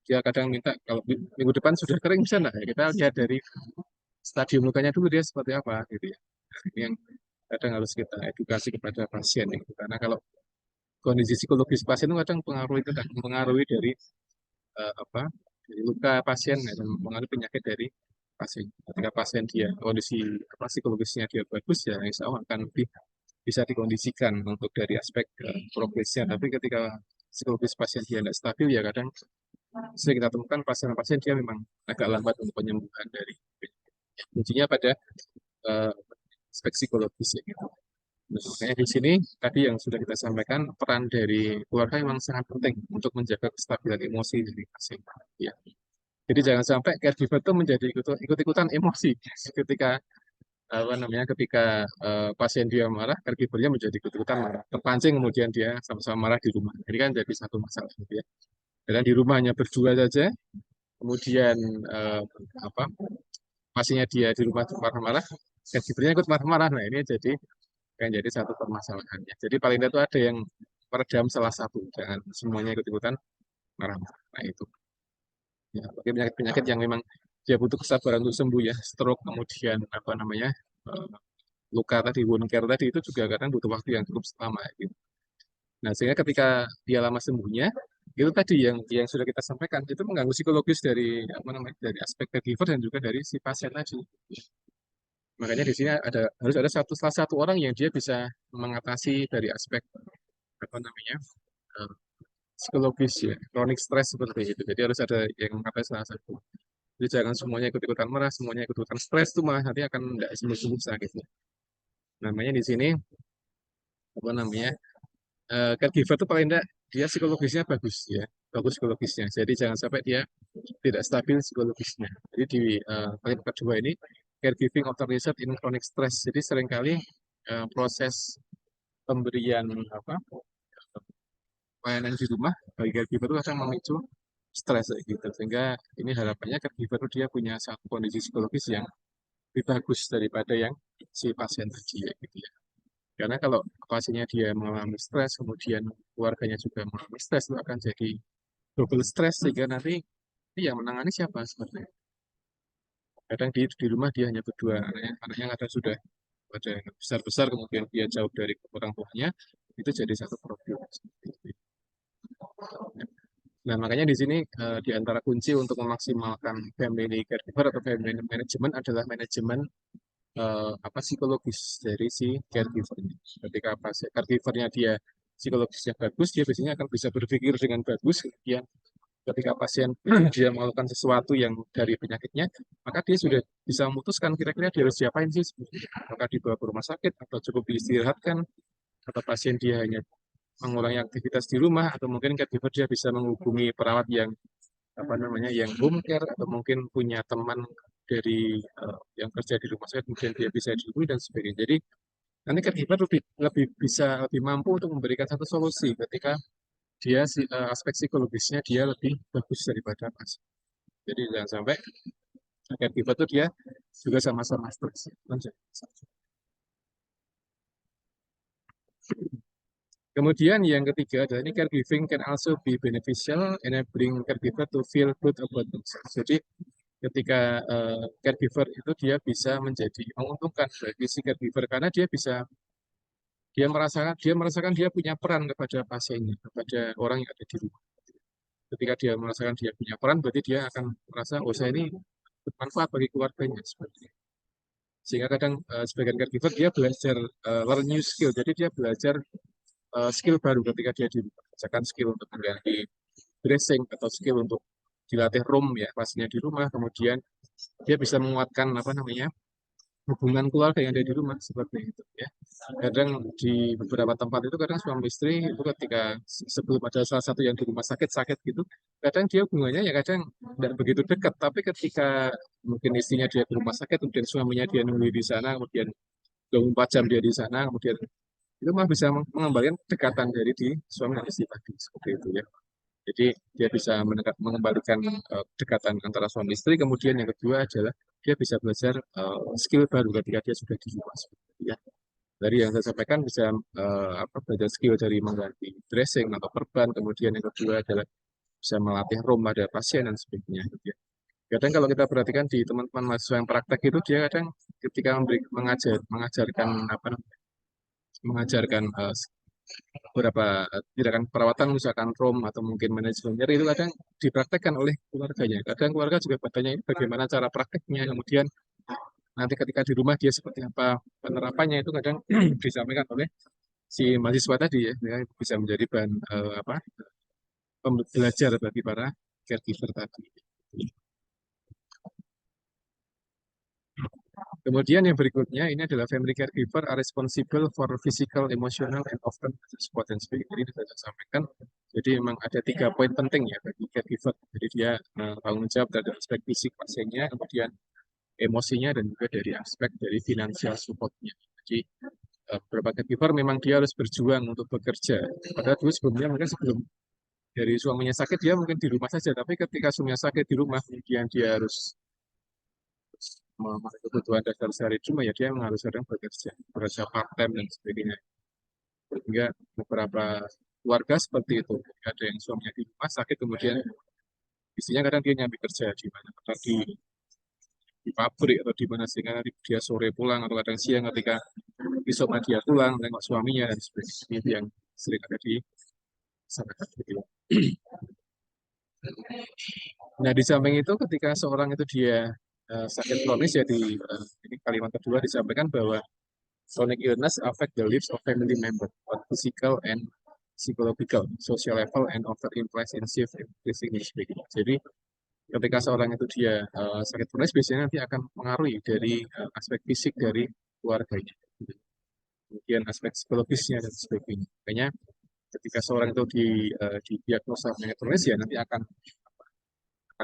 dia kadang minta kalau minggu depan sudah kering bisa nggak ya kita lihat dari stadium lukanya dulu dia seperti apa gitu ya. Ini yang kadang harus kita edukasi kepada pasien gitu. Karena kalau kondisi psikologis pasien itu kadang pengaruh itu kan mempengaruhi dari apa dari luka pasien ya, dan mempengaruhi penyakit dari pasien. Ketika pasien dia kondisi apa psikologisnya dia bagus ya insya Allah akan lebih bisa dikondisikan untuk dari aspek progresnya. Tapi ketika psikologis pasien dia tidak stabil ya kadang sering kita temukan pasien-pasien dia memang agak lambat untuk penyembuhan dari kuncinya pada eh, aspek psikologis ya gitu. Nah, makanya di sini tadi yang sudah kita sampaikan peran dari keluarga memang sangat penting untuk menjaga kestabilan emosi dari pasien. Ya. Jadi jangan sampai caregiver itu menjadi ikut-ikutan emosi ketika apa namanya ketika pasien dia marah, caregivernya menjadi ikut-ikutan marah, terpancing kemudian dia sama-sama marah di rumah. Ini kan jadi satu masalah gitu ya. Dan di rumah hanya berdua saja, kemudian eh, apa pasiennya dia di rumah marah-marah, caregivernya ikut marah-marah. Nah ini jadi kan jadi satu permasalahannya. Jadi paling tidak itu ada yang meredam salah satu, jangan semuanya ikut-ikutan marah-marah. Nah itu ya, bagi penyakit-penyakit yang memang dia butuh kesabaran untuk sembuh ya, stroke kemudian apa namanya eh, luka tadi, wound care tadi itu juga kadang butuh waktu yang cukup lama gitu. Nah, sehingga ketika dia lama sembuhnya, itu tadi yang sudah kita sampaikan itu mengganggu psikologis dari apa namanya dari aspek caregiver dan juga dari si pasien tadi. Makanya di sini harus ada salah satu orang yang dia bisa mengatasi dari aspek apa namanya eh, psikologis ya, chronic stress seperti itu. Jadi harus ada yang mengatasi salah satu. Jadi jangan semuanya ikut-ikutan marah, semuanya ikut-ikutan stres itu malah nanti akan tidak sembuh-sembuh sakitnya. Namanya di sini apa namanya caregiver itu paling tidak dia psikologisnya bagus ya, bagus psikologisnya. Jadi jangan sampai dia tidak stabil psikologisnya. Jadi di poin kedua ini caregiving of the research in chronic stress. Jadi seringkali proses pemberian apa pelayanan di rumah bagi caregiver itu akan memicu stres kayak gitu. Sehingga ini harapannya caregiver itu dia punya satu kondisi psikologis yang lebih bagus daripada yang si pasien tadi ya, gitu ya. Karena kalau pasiennya dia mengalami stres, kemudian keluarganya juga mengalami stres, itu akan jadi double stres sehingga nanti yang menangani siapa sebenarnya. Kadang di rumah dia hanya berdua, anaknya kadang sudah ada yang besar-besar, kemudian dia jauh dari orang tuanya, itu jadi satu problem. Nah, makanya di sini di antara kunci untuk memaksimalkan family caregiver atau family management adalah manajemen apa psikologis dari si caregiver. Ketika pas caregivernya dia psikologisnya bagus, dia biasanya akan bisa berpikir dengan bagus. Kemudian ketika pasien dia melakukan sesuatu yang dari penyakitnya, maka dia sudah bisa memutuskan kira-kira dia harus diapain sih sebetulnya. Apakah dibawa ke rumah sakit atau cukup diistirahatkan, atau pasien dia hanya mengurangi aktivitas di rumah, atau mungkin caregiver dia bisa menghubungi perawat yang apa namanya yang home care atau mungkin punya teman dari yang kerja di rumah sakit kemudian dia bisa dihubungi dan sebagainya. Jadi nanti caregiver lebih bisa lebih mampu untuk memberikan satu solusi ketika dia aspek psikologisnya dia lebih bagus daripada pasien. Jadi jangan sampai caregiver itu dia juga sama-sama stres. Kemudian yang ketiga adalah ini caregiving can also be beneficial enabling caregiver to feel good about themselves. Jadi ketika caregiver itu dia bisa menjadi menguntungkan bagi si caregiver karena dia bisa Dia merasakan dia punya peran kepada pasiennya, kepada orang yang ada di rumah. Ketika dia merasakan dia punya peran, berarti dia akan merasa, oh saya ini bermanfaat bagi keluarganya seperti itu. Sehingga kadang sebagian caregiver dia belajar learn new skill, jadi dia belajar skill baru ketika dia di rumah. Misalkan skill untuk mengganti dressing atau skill untuk dilatih room ya pastinya di rumah. Kemudian dia bisa menguatkan apa namanya hubungan keluarga yang ada di rumah seperti itu ya. Kadang di beberapa tempat itu kadang suami istri itu ketika sebelum ada salah satu yang di rumah sakit gitu, kadang dia hubungannya ya kadang tidak begitu dekat. Tapi ketika mungkin istrinya dia di rumah sakit, kemudian suaminya dia nunggu di sana, kemudian 24 jam dia di sana, kemudian itu mah bisa mengembalikan kedekatan dari di suami dan istri tadi seperti itu ya. Jadi dia bisa mengembalikan kedekatan antara suami istri. Kemudian yang kedua adalah dia bisa belajar skill baru ketika dia sudah di rumah. Seperti itu ya. Dari yang saya sampaikan bisa belajar skill dari mengganti dressing atau perban. Kemudian yang kedua adalah bisa melatih room pada pasien dan sebagainya. Gitu ya. Kadang kalau kita perhatikan di teman-teman mahasiswa yang praktek itu dia kadang ketika mengajarkan beberapa tindakan perawatan misalkan room atau mungkin manajemen nyeri itu kadang dipraktekkan oleh keluarganya. Kadang keluarga juga bertanya ini bagaimana cara prakteknya, kemudian nanti ketika di rumah dia seperti apa penerapannya itu kadang disampaikan oleh si mahasiswa tadi ya, ya bisa menjadi bahan pembelajar bagi para caregiver tadi. Kemudian yang berikutnya ini adalah family caregiver are responsible for physical, emotional, and often support and sebagainya. Jadi saya sampaikan. Jadi memang ada 3 poin penting ya bagi caregiver. Jadi dia tanggung jawab dari aspek fisik pasiennya, kemudian emosinya, dan juga dari aspek dari financial supportnya. Jadi beberapa caregiver memang dia harus berjuang untuk bekerja. Padahal dulu sebelumnya mungkin sebelum dari suaminya sakit dia mungkin di rumah saja, tapi ketika suaminya sakit di rumah kemudian dia harus memenuhi kebutuhan dasar sehari cuma ya dia memang harus kadang bekerja part time dan sebagainya. Sehingga beberapa keluarga seperti itu, ada yang suaminya di rumah sakit kemudian istrinya kadang dia nyambi kerja di mana di pabrik atau di mana sehingga nanti dia sore pulang atau kadang siang ketika besok dia pulang tengok suaminya dan sebagainya. Itu yang sering ada di masyarakat gitu. Nah, di samping itu ketika seorang itu dia sakit kronis ya ini kalimat kedua disampaikan bahwa chronic illness affect the lives of family member on physical and psychological, social level, and often implies in shift increasing in. Jadi ketika seorang itu dia sakit kronis biasanya nanti akan mengaruhi dari aspek fisik dari keluarganya, kemudian aspek psikologisnya dan sebagainya. Makanya ketika seorang itu didiagnosa penyakit kronis ya nanti akan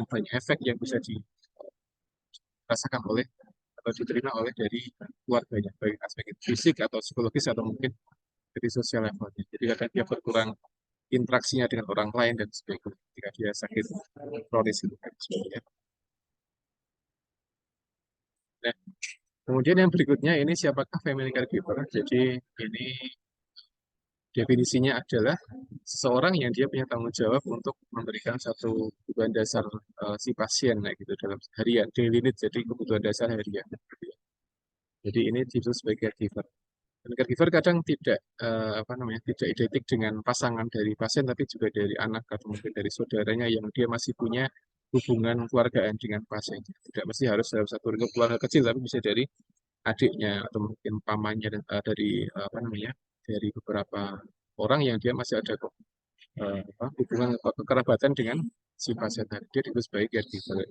banyak efek yang bisa dirasakan oleh atau diterima oleh dari keluarganya, baik aspek fisik atau psikologis atau mungkin dari sosial levelnya. Jadi kadang dia berkurang interaksinya dengan orang lain dan sebagainya ketika dia sakit kronis itu kan sebagainya. Nah, kemudian yang berikutnya ini siapakah family caregiver? Jadi ini definisinya adalah seseorang yang dia punya tanggung jawab untuk memberikan satu kebutuhan dasar si pasien nah, gitu dalam harian, daily need, jadi kebutuhan dasar harian. Jadi ini disebut sebagai caregiver. Dan caregiver kadang tidak tidak identik dengan pasangan dari pasien, tapi juga dari anak atau mungkin dari saudaranya yang dia masih punya hubungan keluargaan dengan pasien. Tidak mesti harus dalam satu lingkup keluarga kecil, tapi bisa dari adiknya atau mungkin pamannya dan dari dari beberapa orang yang dia masih ada hubungan kekerabatan dengan si pasien tadi. Dia disebut sebagai caregiver.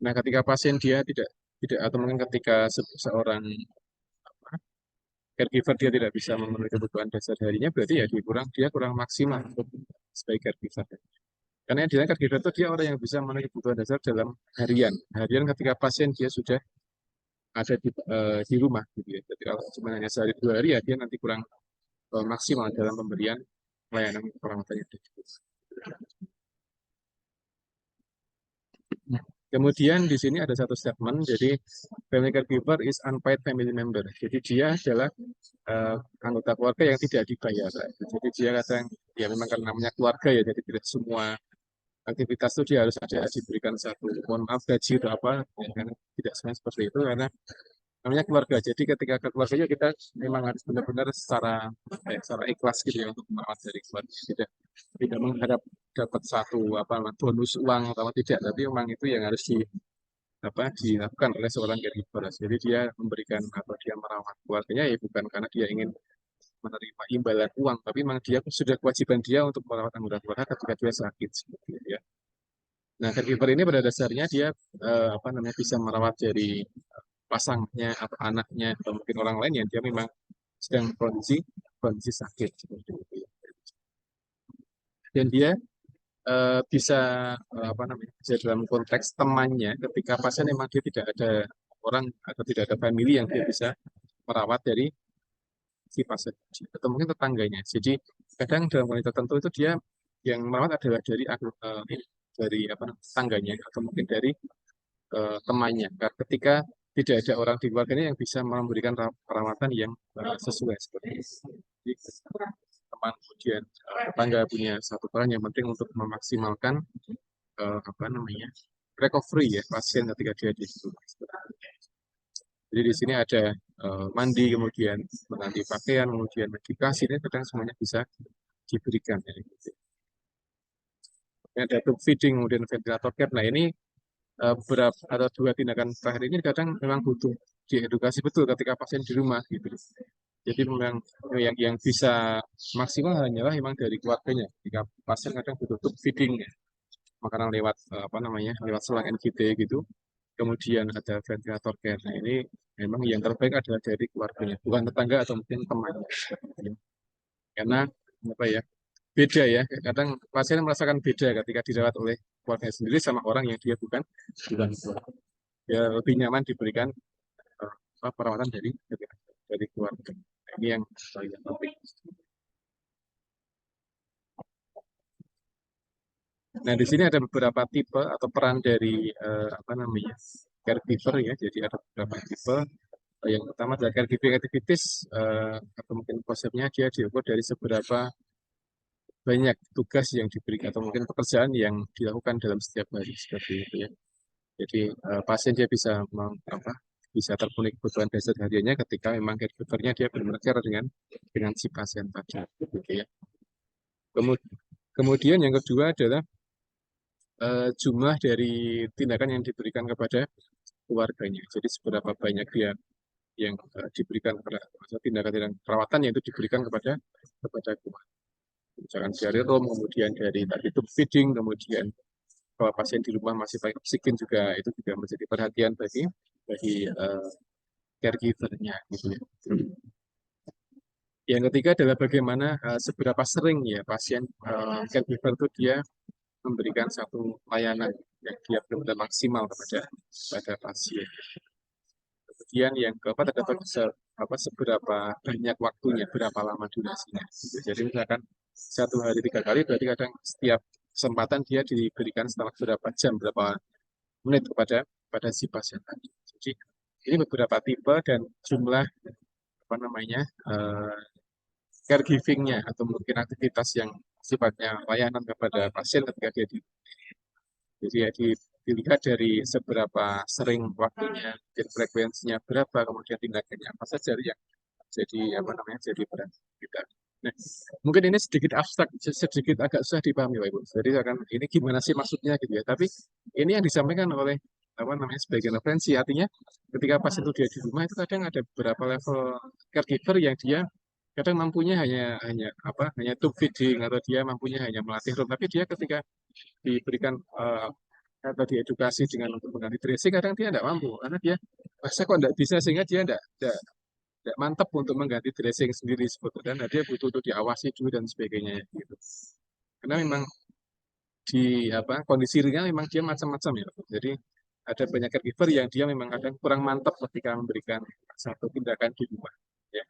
Nah, ketika pasien dia tidak tidak atau mungkin ketika seorang caregiver dia tidak bisa memenuhi kebutuhan dasar harinya, berarti ya dia kurang maksimal untuk sebagai caregiver. Karena yang bilang caregiver itu dia orang yang bisa memenuhi kebutuhan dasar dalam harian. Harian ketika pasien dia sudah ada di rumah gitu ya. Jadi kalau cuma hanya sehari 2 hari ya dia nanti kurang maksimal dalam pemberian pelayanan orang tanya. Kemudian di sini ada satu statement, jadi family caregiver is unpaid family member. Jadi dia adalah anggota keluarga yang tidak dibayar. Jadi dia kadang ya memang karena namanya keluarga ya, jadi tidak semua aktivitas itu dia harus ada diberikan satu mohon maaf gaji atau apa, ya, karena tidak semuanya seperti itu karena namanya keluarga. Jadi ketika ke keluarganya kita memang harus benar-benar secara ikhlas gitu ya untuk merawat dari keluarga. Tidak mengharap dapat satu apa bonus uang atau tidak, tapi memang itu yang harus dilakukan oleh seorang caregiver. Jadi dia memberikan atau dia merawat keluarganya ya bukan karena dia ingin menerima imbalan uang, tapi memang dia sudah kewajiban dia untuk merawat anggota keluarga ketika dia sakit seperti itu ya. Nah, caregiver ini pada dasarnya dia apa namanya bisa merawat dari pasangnya atau anaknya atau mungkin orang lain yang dia memang sedang kondisi kondisi sakit seperti itu ya. Dan dia bisa apa namanya bisa dalam konteks temannya ketika pasien memang dia tidak ada orang atau tidak ada family yang dia bisa merawat dari si pasien atau mungkin tetangganya. Jadi kadang dalam kondisi tertentu itu dia yang merawat adalah dari apa namanya, tetangganya atau mungkin dari temannya. Karena ketika tidak ada orang di keluarganya yang bisa memberikan perawatan yang sesuai seperti itu. Jadi, teman kemudian tetangga punya satu peran yang penting untuk memaksimalkan apa namanya recovery ya pasien ketika dia di situ. Jadi di sini ada mandi, kemudian mengganti pakaian, kemudian medikasi, ini kadang semuanya bisa diberikan. Ya, gitu. Ada tube feeding, kemudian ventilator care. Nah ini beberapa atau dua tindakan terakhir ini kadang memang butuh diedukasi betul ketika pasien di rumah gitu. Jadi memang yang bisa maksimal hanyalah memang dari keluarganya. Jika pasien kadang butuh tube feeding ya, makanan lewat apa namanya lewat selang NGT gitu. Kemudian ada ventilator care. Nah ini memang yang terbaik adalah dari keluarganya, bukan tetangga atau mungkin teman. Karena apa ya beda ya. Kadang pasien merasakan beda ketika dirawat oleh keluarga sendiri sama orang yang dia bukan keluarga. Ya lebih nyaman diberikan perawatan dari keluarga. Nah, ini yang paling penting. Nah, di sini ada beberapa tipe atau peran dari apa namanya caregiver ya. Jadi ada beberapa tipe. Yang pertama adalah caregiving activities atau mungkin konsepnya dia diukur dari seberapa banyak tugas yang diberikan atau mungkin pekerjaan yang dilakukan dalam setiap hari seperti itu ya. Jadi pasien dia apa, bisa terpenuhi kebutuhan dasar hariannya ketika memang caregivernya dia benar-benar care dengan si pasien tadi gitu ya. Kemudian yang kedua adalah jumlah dari tindakan yang diberikan kepada keluarganya. Jadi seberapa banyak dia yang diberikan kepada tindakan-tindakan perawatan yang itu diberikan kepada keluarga. Misalkan dari room, kemudian dari tadi tube feeding, kemudian kalau pasien di rumah masih pakai oksigen juga itu juga menjadi perhatian bagi caregiver-nya gitu ya. Yang ketiga adalah bagaimana seberapa sering ya pasien caregiver itu dia memberikan satu layanan yang dia benar-benar maksimal kepada pasien. Kemudian yang keempat adalah seberapa banyak waktunya, berapa lama durasinya. Jadi misalkan 1 hari 3 kali, berarti kadang setiap kesempatan dia diberikan setelah berapa jam, berapa menit kepada si pasien tadi. Jadi ini beberapa tipe dan jumlah apa namanya caregiving-nya atau mungkin aktivitas yang sifatnya layanan kepada pasien ketika dia jadi ya dilihat dari seberapa sering waktunya, dan frekuensinya berapa, kemudian tindakannya apa saja yang jadi apa namanya jadi peran kita. Nah, mungkin ini sedikit abstrak, sedikit agak susah dipahami, Pak Ibu. Jadi akan ini gimana sih maksudnya gitu ya. Tapi ini yang disampaikan oleh apa namanya sebagai referensi. Artinya ketika pasien itu dia di rumah itu kadang ada beberapa level caregiver yang dia kadang mampunya hanya tube feeding atau dia mampunya hanya melatih room. Tapi dia ketika diberikan atau diedukasi dengan untuk mengganti dressing kadang dia tidak mampu karena dia masa kok tidak bisa sehingga dia tidak mantap untuk mengganti dressing sendiri seperti dan dia butuh untuk diawasi dulu dan sebagainya gitu. Karena memang di apa kondisi realnya memang dia macam-macam ya. Jadi ada banyak caregiver yang dia memang kadang kurang mantap ketika memberikan satu tindakan di rumah. Ya.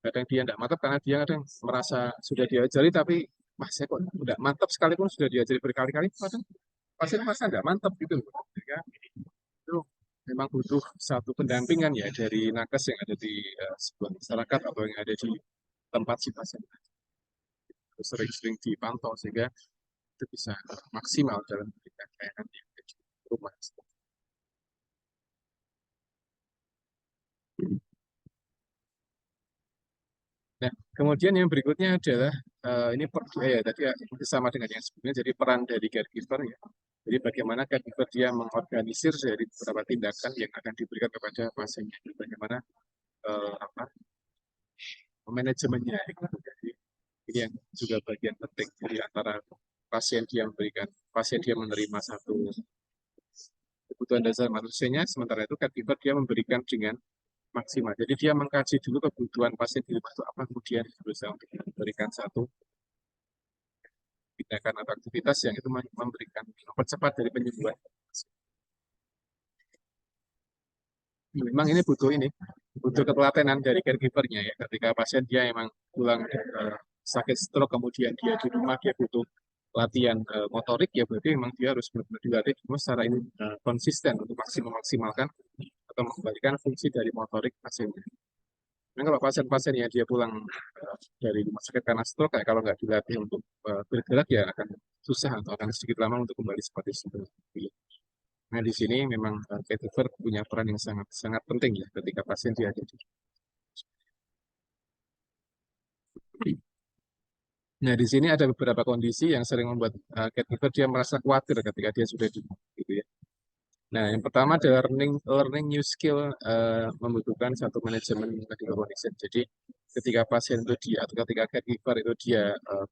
Kadang dia tidak mantap karena dia kadang merasa sudah diajari tapi masih kok tidak mantap sekalipun sudah diajari berkali-kali kadang pasien merasa nggak mantap gitu loh. Sehingga itu memang butuh satu pendampingan ya dari nakes yang ada di sebuah masyarakat atau yang ada di tempat si pasien. Sering-sering dipantau sehingga itu bisa maksimal dalam memberikan layanan yang ada di rumah. Kemudian yang berikutnya adalah ini ya tadi ya, sama dengan yang sebelumnya. Jadi peran dari caregiver ya. Jadi bagaimana caregiver dia mengorganisir dari beberapa tindakan yang akan diberikan kepada pasiennya. Bagaimana apa manajemennya. Jadi ini yang juga bagian penting. Jadi antara pasien dia menerima satu kebutuhan dasar manusianya, sementara itu caregiver dia memberikan dengan maksimal. Jadi dia mengkaji dulu kebutuhan pasien di rumah itu apa, kemudian berusaha untuk memberikan satu tindakan atau aktivitas yang itu memberikan mempercepat dari penyembuhan. Memang ini butuh ketelatenan dari caregivernya ya. Ketika pasien dia emang pulang sakit stroke, kemudian dia di rumah dia butuh latihan motorik ya, berarti memang dia harus benar-benar dilatih secara ini konsisten untuk memaksimalkan atau mengembalikan fungsi dari motorik pasiennya. Nah, kalau pasien-pasien yang dia pulang dari rumah sakit karena stroke, kayak kalau nggak dilatih untuk bergerak ya akan susah atau akan sedikit lama untuk kembali seperti sebelumnya. Nah, di sini memang caregiver punya peran yang sangat sangat penting ya ketika pasien dia ada di. Nah, di sini ada beberapa kondisi yang sering membuat caregiver dia merasa khawatir ketika dia sudah di gitu ya. Nah, yang pertama adalah learning new skill membutuhkan satu manajemen medical condition. Jadi, ketika pasien itu dia atau ketika caregiver itu dia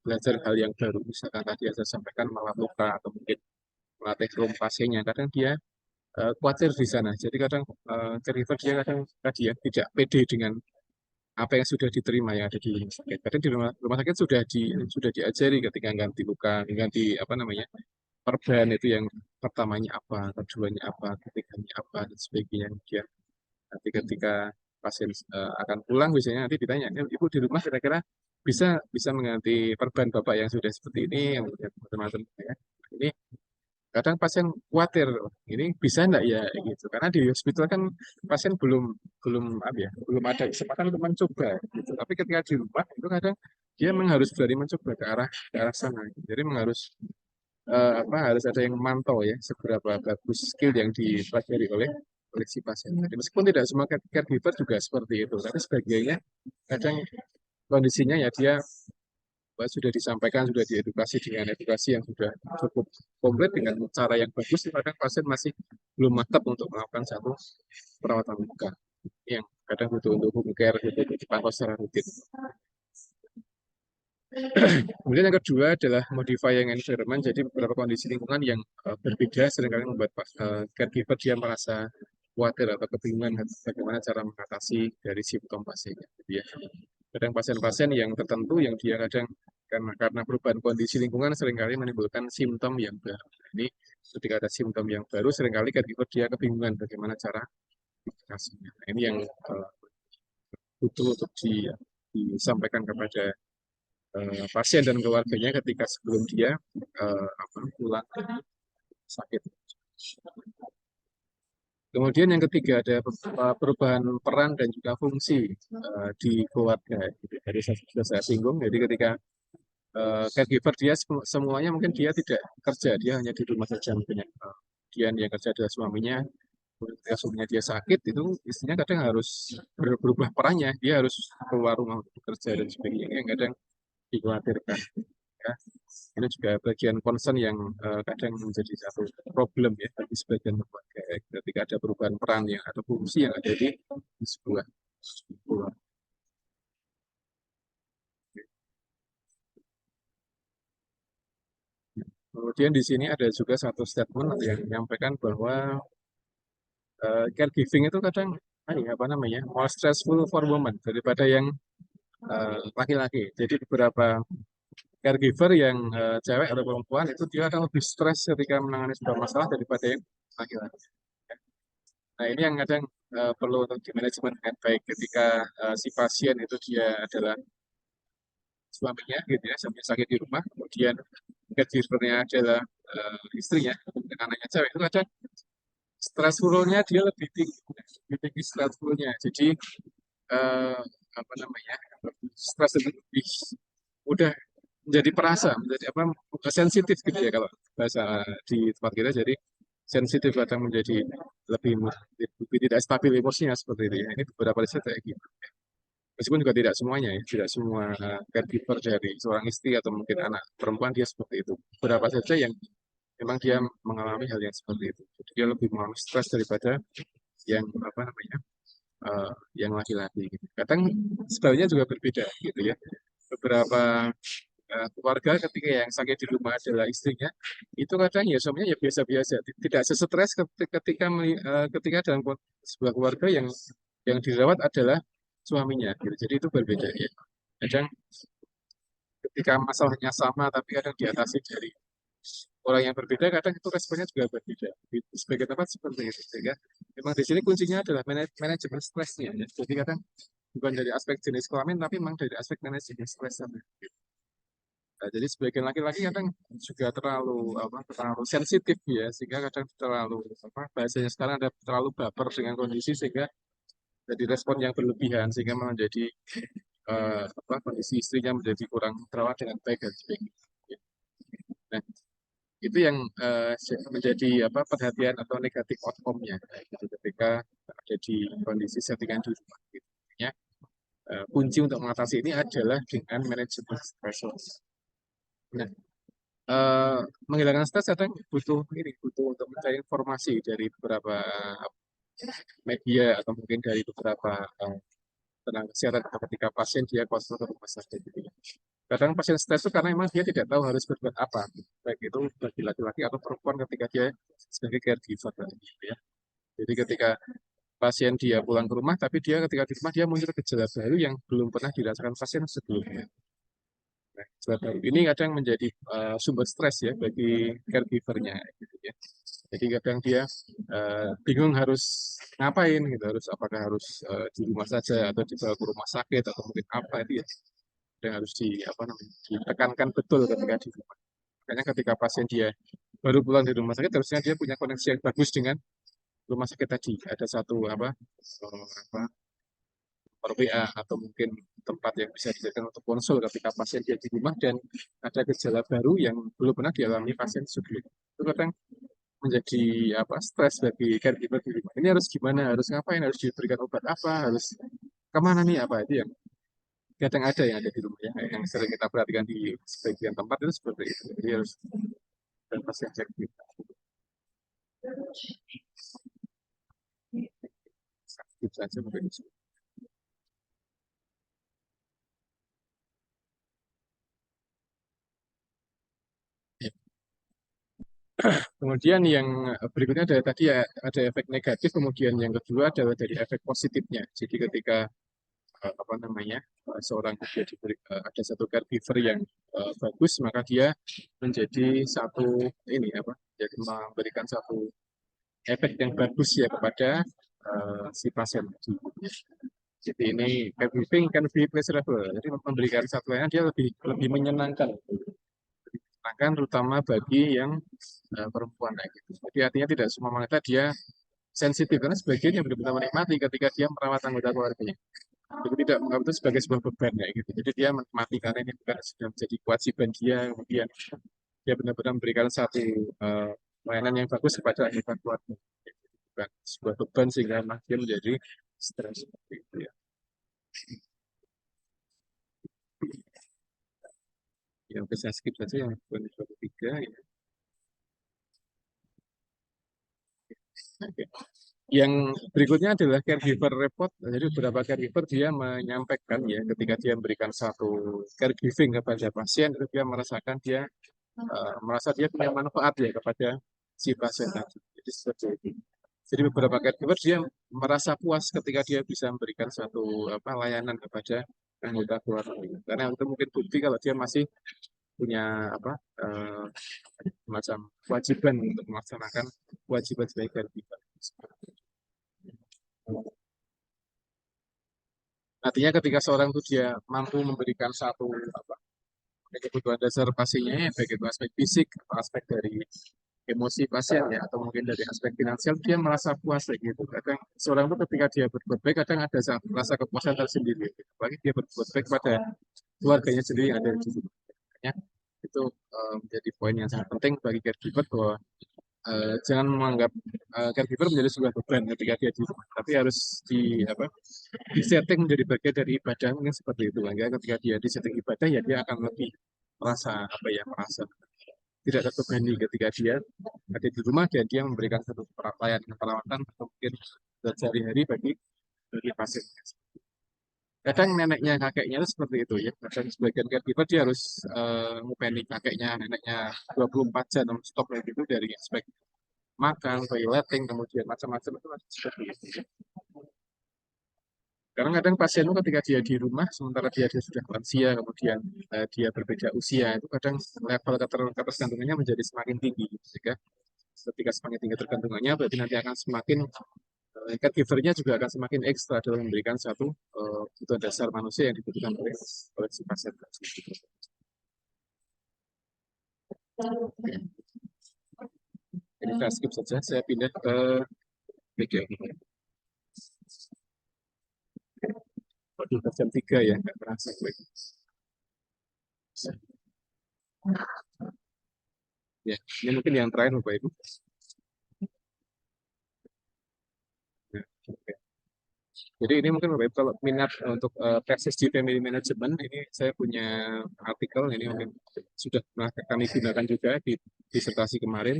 belajar hal yang baru, misalkan tadi saya sampaikan malah luka atau mungkin melatih room pasiennya, kadang dia khawatir di sana. Jadi kadang caregiver dia kadang tadi ya tidak pede dengan apa yang sudah diterima yang ada di rumah sakit. Kadang di rumah sakit sudah diajari ketika ganti luka, ganti apa namanya perban itu yang pertamanya apa, keduanya apa, ketiganya apa dan sebagainya. Kemudian nanti ketika pasien akan pulang biasanya nanti ditanya, ibu di rumah kira-kira bisa bisa mengganti perban bapak yang sudah seperti ini, yang macam-macam ya. Ini kadang pasien khawatir ini bisa enggak ya gitu karena di hospital kan pasien belum belum apa ya belum ada kesempatan untuk mencoba gitu. Tapi ketika di rumah itu kadang dia memang harus berani mencoba ke arah sana. Jadi memang apa harus ada yang memantau ya seberapa bagus skill yang dipelajari oleh si pasien. Jadi meskipun tidak semua caregiver juga seperti itu, tapi sebagiannya kadang kondisinya ya dia sudah disampaikan, sudah diedukasi dengan edukasi yang sudah cukup komplit dengan cara yang bagus, kadang pasien masih belum mantap untuk melakukan satu perawatan luka yang kadang butuh untuk home care, gitu, dipantau secara rutin. Kemudian yang kedua adalah modifying environment, jadi beberapa kondisi lingkungan yang berbeda seringkali membuat caregiver dia merasa khawatir atau kebingungan bagaimana cara mengatasi dari simptom pasiennya. Gitu ya. Kadang pasien-pasien yang tertentu yang dia kadang karena perubahan kondisi lingkungan seringkali menimbulkan simptom yang baru. Ini ketika ada simptom yang baru seringkali caregiver dia kebingungan bagaimana cara mengatasinya. Nah, ini yang butuh untuk disampaikan kepada pasien dan keluarganya ketika sebelum dia pulang sakit. Kemudian yang ketiga ada perubahan peran dan juga fungsi di keluarga. Jadi sudah saya singgung, jadi ketika caregiver dia semuanya mungkin dia tidak kerja, dia hanya di rumah saja mungkin ya. Kemudian yang kerja adalah suaminya, ketika suaminya dia sakit itu istrinya kadang harus berubah perannya, dia harus keluar rumah untuk bekerja dan sebagainya yang kadang dikhawatirkan. Ya. Ini juga bagian concern yang kadang menjadi satu problem ya bagi sebagian keluarga ketika ada perubahan peran yang atau fungsi yang ada di sebuah keluarga. Kemudian di sini ada juga satu statement yang menyampaikan bahwa caregiving itu kadang apa namanya more stressful for women daripada yang laki-laki. Jadi beberapa caregiver yang cewek atau perempuan itu dia akan lebih stres ketika menangani sebuah masalah daripada yang laki-laki. Nah ini yang kadang perlu untuk dimanajemen dengan baik ketika si pasien itu dia adalah suaminya gitu ya, suaminya sakit di rumah, kemudian caregivernya adalah istrinya, dan anaknya cewek itu kadang stressfulnya dia lebih tinggi stressfulnya. Jadi eh, apa namanya stres itu lebih mudah menjadi perasa, menjadi apa sensitif gitu ya kalau bahasa di tempat kita. Jadi sensitif kadang menjadi lebih tidak stabil emosinya seperti itu ya. Ini beberapa riset kayak gitu. Meskipun juga tidak semuanya ya, tidak semua caregiver dari seorang istri atau mungkin anak perempuan dia seperti itu. Beberapa saja yang memang dia mengalami hal yang seperti itu. Jadi dia lebih mengalami stres daripada yang apa namanya eh, yang laki-laki gitu. Kadang sebenarnya juga berbeda gitu ya. Beberapa keluarga ketika yang sakit di rumah adalah istrinya, itu kadang ya suaminya ya biasa-biasa, tidak sesetres ketika dalam sebuah keluarga yang dirawat adalah suaminya gitu. Jadi itu berbeda ya. Kadang ketika masalahnya sama tapi kadang diatasi dari orang yang berbeda, kadang itu responnya juga berbeda. Sebagai tempat seperti itu. Sehingga memang di sini kuncinya adalah manajemen stresnya. Ya. Jadi kadang bukan dari aspek jenis kelamin, tapi memang dari aspek manajemen stres. Nah, jadi sebagian laki-laki kadang juga terlalu sensitif ya, sehingga kadang terlalu bahasanya sekarang ada terlalu baper dengan kondisi sehingga jadi respon yang berlebihan sehingga menjadi kondisi istrinya menjadi kurang terawat dengan baik dan sebagainya. Nah, itu yang menjadi perhatian atau negatif outcome-nya gitu, ketika ada di kondisi settingan di rumah. Gitu. Ya, kunci untuk mengatasi ini adalah dengan manajemen stres. Nah, eh, menghilangkan stres kadang butuh untuk mencari informasi dari beberapa media atau mungkin dari beberapa tenaga kesehatan ketika pasien dia konsul ke rumah sakit gitu ya. Kadang pasien stres itu karena memang dia tidak tahu harus berbuat apa, baik itu bagi laki-laki atau perempuan ketika dia sebagai caregiver gitu ya. Jadi ketika pasien dia pulang ke rumah, tapi dia ketika di rumah dia muncul gejala baru yang belum pernah dirasakan pasien sebelumnya. Nah, sebab ini kadang menjadi sumber stres ya bagi caregivernya gitu ya. Jadi kadang dia bingung harus ngapain gitu, apakah harus di rumah saja atau dibawa ke rumah sakit atau mungkin apa itu ya. Dan harus ditekankan betul ketika di rumah. Makanya ketika pasien dia baru pulang dari rumah sakit harusnya dia punya koneksi yang bagus dengan rumah sakit tadi. Ada satu per WA atau mungkin tempat yang bisa dijadikan untuk konsul ketika pasien dia di rumah dan ada gejala baru yang belum pernah dialami pasien sebelumnya. Itu kadang menjadi stres bagi caregiver di rumah. Ini harus gimana, harus ngapain, harus diberikan obat apa, harus kemana nih apa itu yang kadang ada yang ada di rumah ya, yang sering kita perhatikan di sebagian tempat itu seperti itu. Jadi harus dan pasien caregiver. Sakit saja mungkin. Ya. Kemudian yang berikutnya ada tadi ya, ada efek negatif, kemudian yang kedua adalah dari efek positifnya. Jadi ketika seorang dia ada satu caregiver yang bagus, maka dia menjadi satu jadi memberikan satu efek yang bagus ya kepada si pasien. Jadi ini caregiving can be pleasurable. Jadi memberikan satu layanan dia lebih lebih menyenangkan. Menyenangkan terutama bagi yang perempuan kayak gitu. Jadi artinya tidak semua wanita dia sensitif karena sebagian yang benar-benar menikmati ketika dia merawat anggota keluarganya. Jadi tidak menganggap itu sebagai sebuah beban ya gitu. Jadi dia menikmati karena ini bukan sudah menjadi kewajiban dia, kemudian dia benar-benar memberikan satu eh, layanan yang bagus kepada anggota keluarga. Bukan sebuah beban sehingga dia menjadi stres seperti itu ya. Yang bisa skip saja yang 23 ya. Oke. Yang berikutnya adalah caregiver report. Jadi beberapa caregiver dia menyampaikan ya ketika dia memberikan satu caregiving kepada pasien, itu dia merasakan dia merasa dia punya manfaat ya kepada si pasien tadi. Jadi seperti itu. Jadi beberapa caregiver dia merasa puas ketika dia bisa memberikan satu layanan kepada anggota keluarga. Karena itu mungkin bukti kalau dia masih punya eh, semacam kewajiban untuk melaksanakan kewajiban sebagai caregiver. Artinya ketika seorang itu dia mampu memberikan satu kebutuhan dasar pasiennya, baik itu aspek fisik atau aspek dari emosi pasien ya, atau mungkin dari aspek finansial, dia merasa puas kayak gitu. Kadang seorang itu ketika dia berbuat baik, kadang ada rasa kepuasan tersendiri. Apalagi dia berbuat baik pada keluarganya sendiri yang ada di situ. Makanya itu menjadi poin yang sangat penting bagi caregiver bahwa jangan menganggap caregiver menjadi sebuah beban ketika dia di rumah, tapi harus disetting menjadi bagian dari ibadah mungkin seperti itu. Maka ketika dia disetting ibadah ya dia akan lebih merasa tidak terbebani ketika dia ada di rumah dan dia memberikan satu perawatan atau mungkin sehari-hari bagi pasien. Kadang neneknya kakeknya itu seperti itu ya. Kadang sebagian caregiver dia harus ngupeni kakeknya, neneknya 24 jam non-stop kayak gitu dari aspek makan, toileting, kemudian macam-macam itu masih seperti itu. Karena kadang pasien itu ketika dia di rumah, sementara dia sudah lansia, kemudian dia berbeda usia, itu kadang level ketergantungannya menjadi semakin tinggi. Sehingga ketika semakin tinggi tergantungannya, berarti nanti akan semakin caregiver-nya juga akan semakin ekstra dalam memberikan satu kebutuhan dasar manusia yang dibutuhkan oleh si pasien. Ini saya skip saja, saya pindah ke video ini. Waduh, jam 3 ya, nggak terasa gue. Ya, ini mungkin yang terakhir Bapak Ibu. Ya, oke. Jadi ini mungkin Bapak Ibu kalau minat untuk tesis di family management, ini saya punya artikel, ini mungkin sudah pernah kami gunakan juga di disertasi kemarin.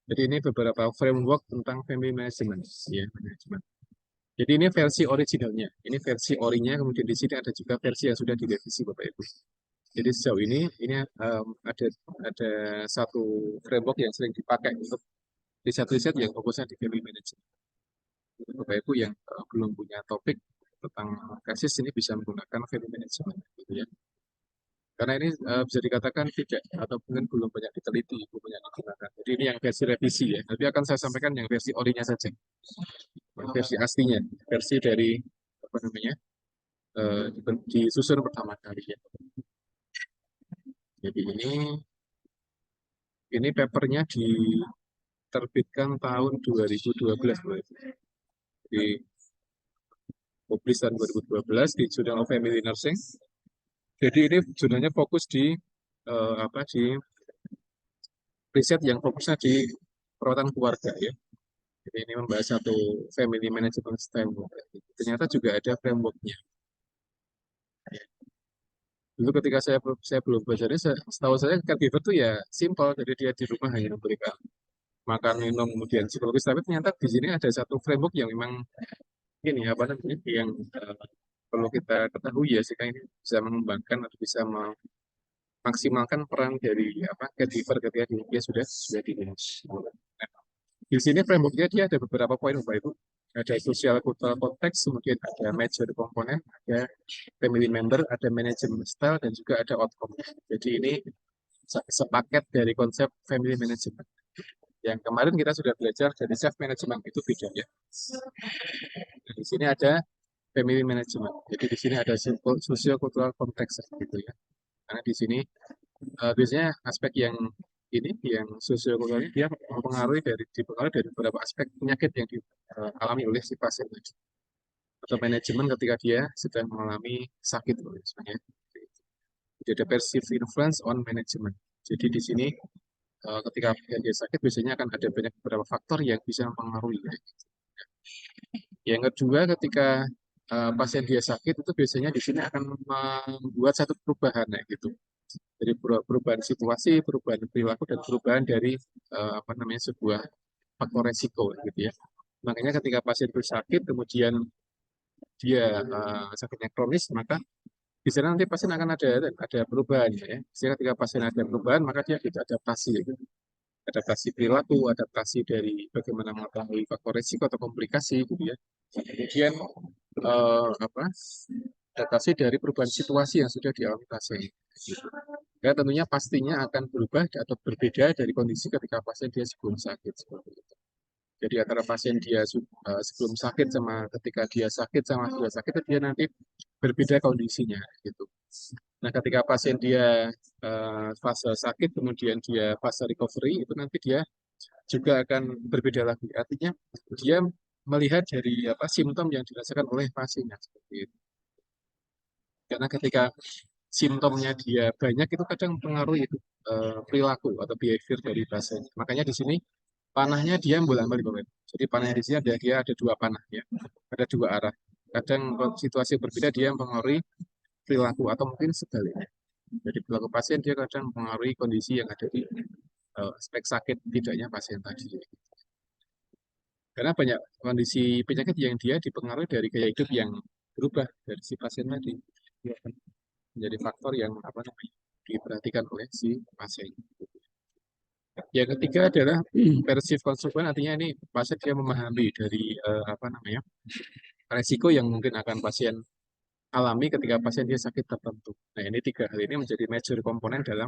Jadi ini beberapa framework tentang family management, ya, management. Jadi ini versi originalnya, ini versi orinya, kemudian di sini ada juga versi yang sudah direvisi Bapak Ibu. Jadi sejauh ini ada satu framework yang sering dipakai untuk riset-riset yang fokusnya di family management. Bapak Ibu yang belum punya topik tentang kasus ini bisa menggunakan family management, gitu ya. Karena ini bisa dikatakan tidak atau mungkin belum banyak diteliti, belum banyak digunakan. Jadi ini yang versi revisi ya. Nanti akan saya sampaikan yang versi orinya saja, versi aslinya, versi dari apa namanya disusun pertama kali ya. Jadi ini papernya diterbitkan tahun 2012, di publish tahun 2012 di Journal of Family Nursing. Jadi ini sebenarnya fokus di di riset yang fokusnya di perawatan keluarga ya. Jadi ini membahas satu family management framework. Ternyata juga ada frameworknya. Dulu ketika saya belum baca ini, setahu saya caregiver itu ya simple, jadi dia di rumah hanya memberikan makan, minum, kemudian psikologis. Tapi ternyata di sini ada satu framework yang memang ini apa namanya yang perlu kita ketahui ya, sehingga ini bisa mengembangkan atau bisa memaksimalkan peran dari caregiver ketika dia sudah di rumah. Di sini frameworknya dia ada beberapa poin Bapak Ibu. Ada social cultural context, kemudian ada major komponen, ada family member, ada management style, dan juga ada outcome. Jadi ini sepaket dari konsep family management. Yang kemarin kita sudah belajar dari self management itu beda ya. Nah, di sini ada family management. Jadi di sini ada social cultural context gitu ya. Karena di sini biasanya aspek yang sosiokulturalnya dia dipengaruhi dari beberapa aspek penyakit yang dialami oleh si pasien tadi. Atau manajemen ketika dia sedang mengalami sakit misalnya. Jadi ada perceived influence on management. Jadi di sini ketika dia sakit biasanya akan ada banyak beberapa faktor yang bisa mempengaruhi. Yang kedua, ketika pasien dia sakit itu biasanya di sini akan membuat satu perubahan gitu. Jadi perubahan situasi, perubahan perilaku, dan perubahan dari sebuah faktor resiko gitu ya. Makanya ketika pasien itu sakit, kemudian dia sakitnya kronis, maka di sana nanti pasien akan ada perubahan ya. Sehingga ketika pasien ada perubahan, maka dia bisa adaptasi gitu. Adaptasi perilaku, adaptasi dari bagaimana mengetahui faktor resiko atau komplikasi gitu ya. Kemudian adaptasi dari perubahan situasi yang sudah dialami pasien. Gitu. Ya, tentunya pastinya akan berubah atau berbeda dari kondisi ketika pasien dia sebelum sakit seperti itu. Jadi antara pasien dia sebelum sakit sama ketika dia sakit sama sudah sakit dia nanti berbeda kondisinya gitu. Nah, ketika pasien dia fase sakit kemudian dia fase recovery itu nanti dia juga akan berbeda lagi. Artinya dia melihat dari simptom yang dirasakan oleh pasiennya seperti itu. Karena ketika simptomnya dia banyak itu kadang mempengaruhi perilaku atau behavior dari pasiennya. Makanya di sini panahnya dia bolak-balik. Jadi panah di sini dia ada dua panah ya, ada dua arah. Kadang situasi berbeda dia mempengaruhi perilaku atau mungkin sebaliknya. Jadi perilaku pasien dia kadang mempengaruhi kondisi yang ada di aspek sakit tidaknya pasien tadi. Karena banyak kondisi penyakit yang dia dipengaruhi dari gaya hidup yang berubah dari si pasien tadi. Dia akan menjadi faktor yang apa namanya diperhatikan oleh si pasien. Yang ketiga adalah persif konsekuen, artinya ini pasien dia memahami dari apa namanya resiko yang mungkin akan pasien alami ketika pasien dia sakit tertentu. Nah ini tiga hal ini menjadi major komponen dalam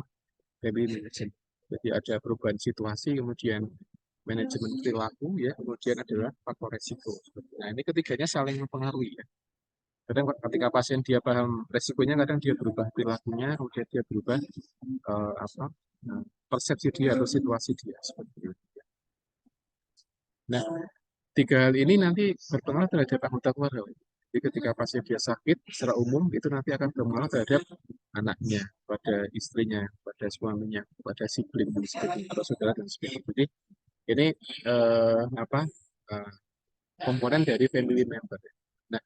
family management. Jadi ada perubahan situasi, kemudian manajemen perilaku, ya, kemudian adalah faktor resiko. Nah ini ketiganya saling mempengaruhi ya. Kadang ketika pasien dia paham resikonya, kadang dia berubah perilakunya, kemudian dia berubah apa persepsi dia atau situasi dia seperti itu. Nah, tiga hal ini nanti berpengaruh terhadap anggota keluarga. Jadi ketika pasien dia sakit, secara umum itu nanti akan berpengaruh terhadap anaknya, pada istrinya, pada suaminya, pada sibling dan sebagainya, atau saudara dan sebagainya. Jadi ini apa komponen dari family member. Nah,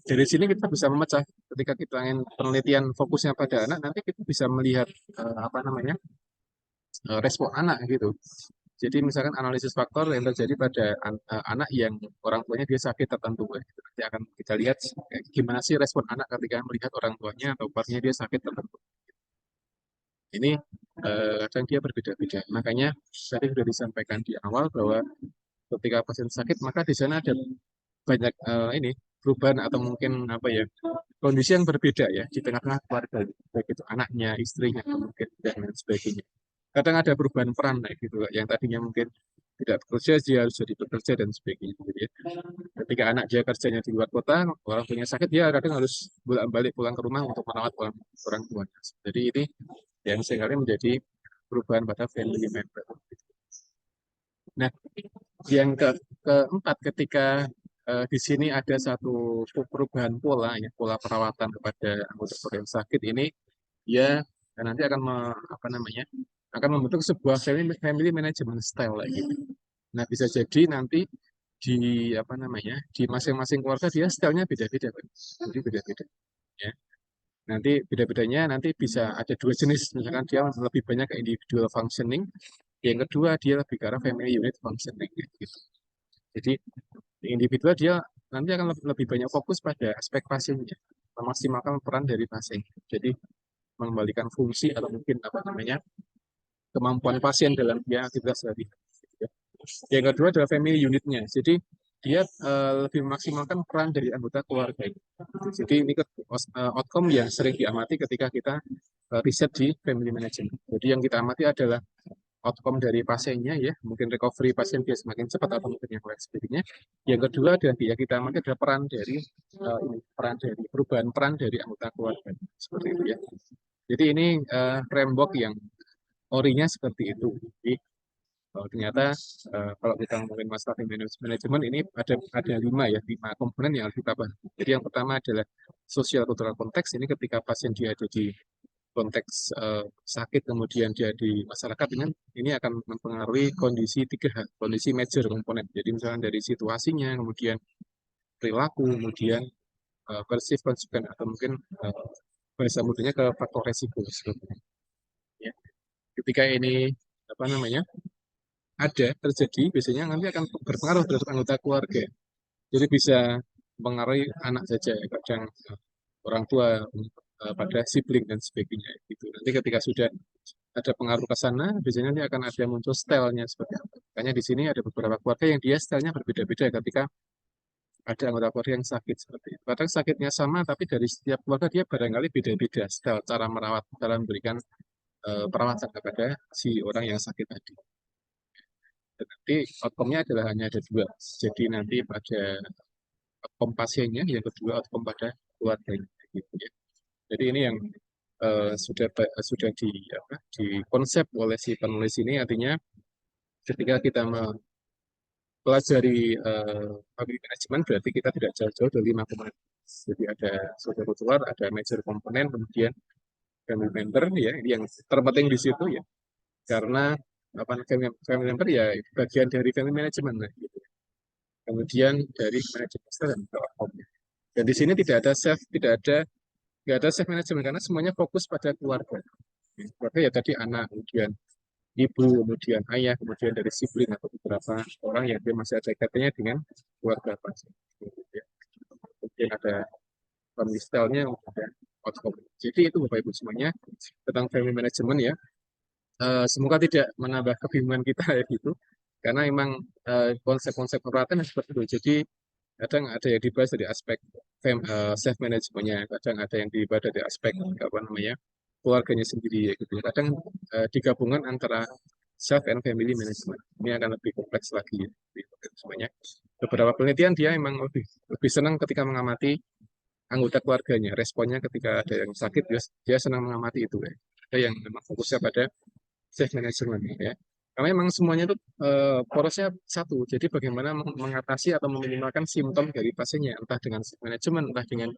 dari sini kita bisa memecah ketika kita ingin penelitian fokusnya pada anak, nanti kita bisa melihat apa namanya respon anak gitu. Jadi misalkan analisis faktor yang terjadi pada anak yang orang tuanya dia sakit tertentu, gitu. Nanti akan kita lihat gimana sih respon anak ketika melihat orang tuanya atau partnernya dia sakit tertentu. Ini kadang dia berbeda-beda. Makanya tadi sudah disampaikan di awal bahwa ketika pasien sakit maka di sana ada banyak ini perubahan atau mungkin apa ya kondisi yang berbeda ya di tengah-tengah keluarga, baik itu anaknya, istrinya, mungkin dan lain sebagainya. Kadang ada perubahan peran kayak gitu, yang tadinya mungkin tidak bekerja dia harus jadi bekerja dan sebagainya gitu ya. Ketika anak dia kerjanya di luar kota, orang tuanya sakit, dia kadang harus bolak-balik pulang ke rumah untuk merawat orang tuanya. Jadi ini yang seringkali menjadi perubahan pada family member. Nah, yang keempat, ketika di sini ada satu perubahan pola, ya, pola perawatan kepada anggota keluarga yang sakit ini, dia nanti akan apa namanya, akan membentuk sebuah family management style lagi. Gitu. Nah, bisa jadi nanti di apa namanya, di masing-masing keluarga dia stylenya beda-beda, Pak. Jadi beda-beda. Ya. Nanti beda-bedanya nanti bisa ada dua jenis, misalkan dia lebih banyak ke individual functioning, yang kedua dia lebih ke arah family unit functioning gitu. Jadi di individual dia nanti akan lebih banyak fokus pada aspek pasiennya, memaksimalkan peran dari pasien. Jadi mengembalikan fungsi atau mungkin apa namanya kemampuan pasien dalam dia aktivitas sehari. Yang kedua adalah family unitnya. Jadi dia lebih memaksimalkan peran dari anggota keluarga. Jadi ini outcome yang sering diamati ketika kita riset di family management. Jadi yang kita amati adalah outcome dari pasiennya ya, mungkin recovery pasien dia semakin cepat atau mungkin yang lain sebagainya. Yang kedua adalah yang kita amati adalah peran dari perubahan peran dari anggota keluarga seperti itu ya. Jadi ini framework yang orinya seperti itu. Jadi ternyata kalau kita ngomongin masalah manajemen ini ada lima komponen yang harus kita bahas. Jadi yang pertama adalah sosial kultural konteks, ini ketika pasien dia ada di konteks sakit kemudian dia di masyarakat, ini akan mempengaruhi kondisi tiga hal, kondisi major komponen. Jadi misalnya dari situasinya, kemudian perilaku, kemudian persif konsekuen atau mungkin bahasa mudahnya ke faktor resiko sebetulnya. Ya. Ketika ini apa namanya ada terjadi, biasanya nanti akan berpengaruh terhadap anggota keluarga. Jadi bisa mempengaruhi anak saja, kadang orang tua pada sibling dan sebagainya. Gitu. Nanti ketika sudah ada pengaruh ke sana, biasanya nanti akan ada muncul stylenya seperti apa. Makanya di sini ada beberapa keluarga yang dia stylenya berbeda-beda ketika ada anggota keluarga yang sakit seperti itu. Kadang sakitnya sama, tapi dari setiap keluarga dia barangkali beda-beda style cara merawat, cara memberikan perawatan kepada si orang yang sakit tadi. Dan nanti outcome-nya adalah hanya ada dua. Jadi nanti pada outcome pasiennya, yang kedua outcome pada keluarganya. Gitu ya. Jadi ini yang sudah di konsep oleh si penulis ini, artinya ketika kita mempelajari public management berarti kita tidak jauh-jauh dari lima komponen. Jadi ada social kultural, ada major komponen, kemudian family member ya, ini yang terpenting di situ ya, karena apa family member ya bagian dari family management gitu. kemudian dari manajemen style dan outcome. Dan di sini tidak ada self management karena semuanya fokus pada keluarga. Keluarga ya tadi anak, kemudian ibu, kemudian ayah, kemudian dari sibling atau beberapa orang yang dia masih ada kaitannya dengan keluarga pasien. Kemudian ada family style-nya, ada outcome. Jadi itu Bapak Ibu semuanya tentang family management ya. Semoga tidak menambah kebingungan kita ya gitu. Karena memang konsep-konsep perawatan seperti itu. Jadi kadang ada yang dibahas dari aspek self managementnya, kadang ada yang dibahas dari aspek apa namanya keluarganya sendiri ya gitu. Kadang digabungan antara self and family management ini akan lebih kompleks lagi ya, semuanya. Beberapa penelitian dia memang lebih senang ketika mengamati anggota keluarganya, responnya ketika ada yang sakit dia senang mengamati itu ya. Ada yang memang fokusnya pada self management ya. Karena memang semuanya itu porosnya satu. Jadi bagaimana mengatasi atau meminimalkan simptom dari pasiennya, entah dengan self management, entah dengan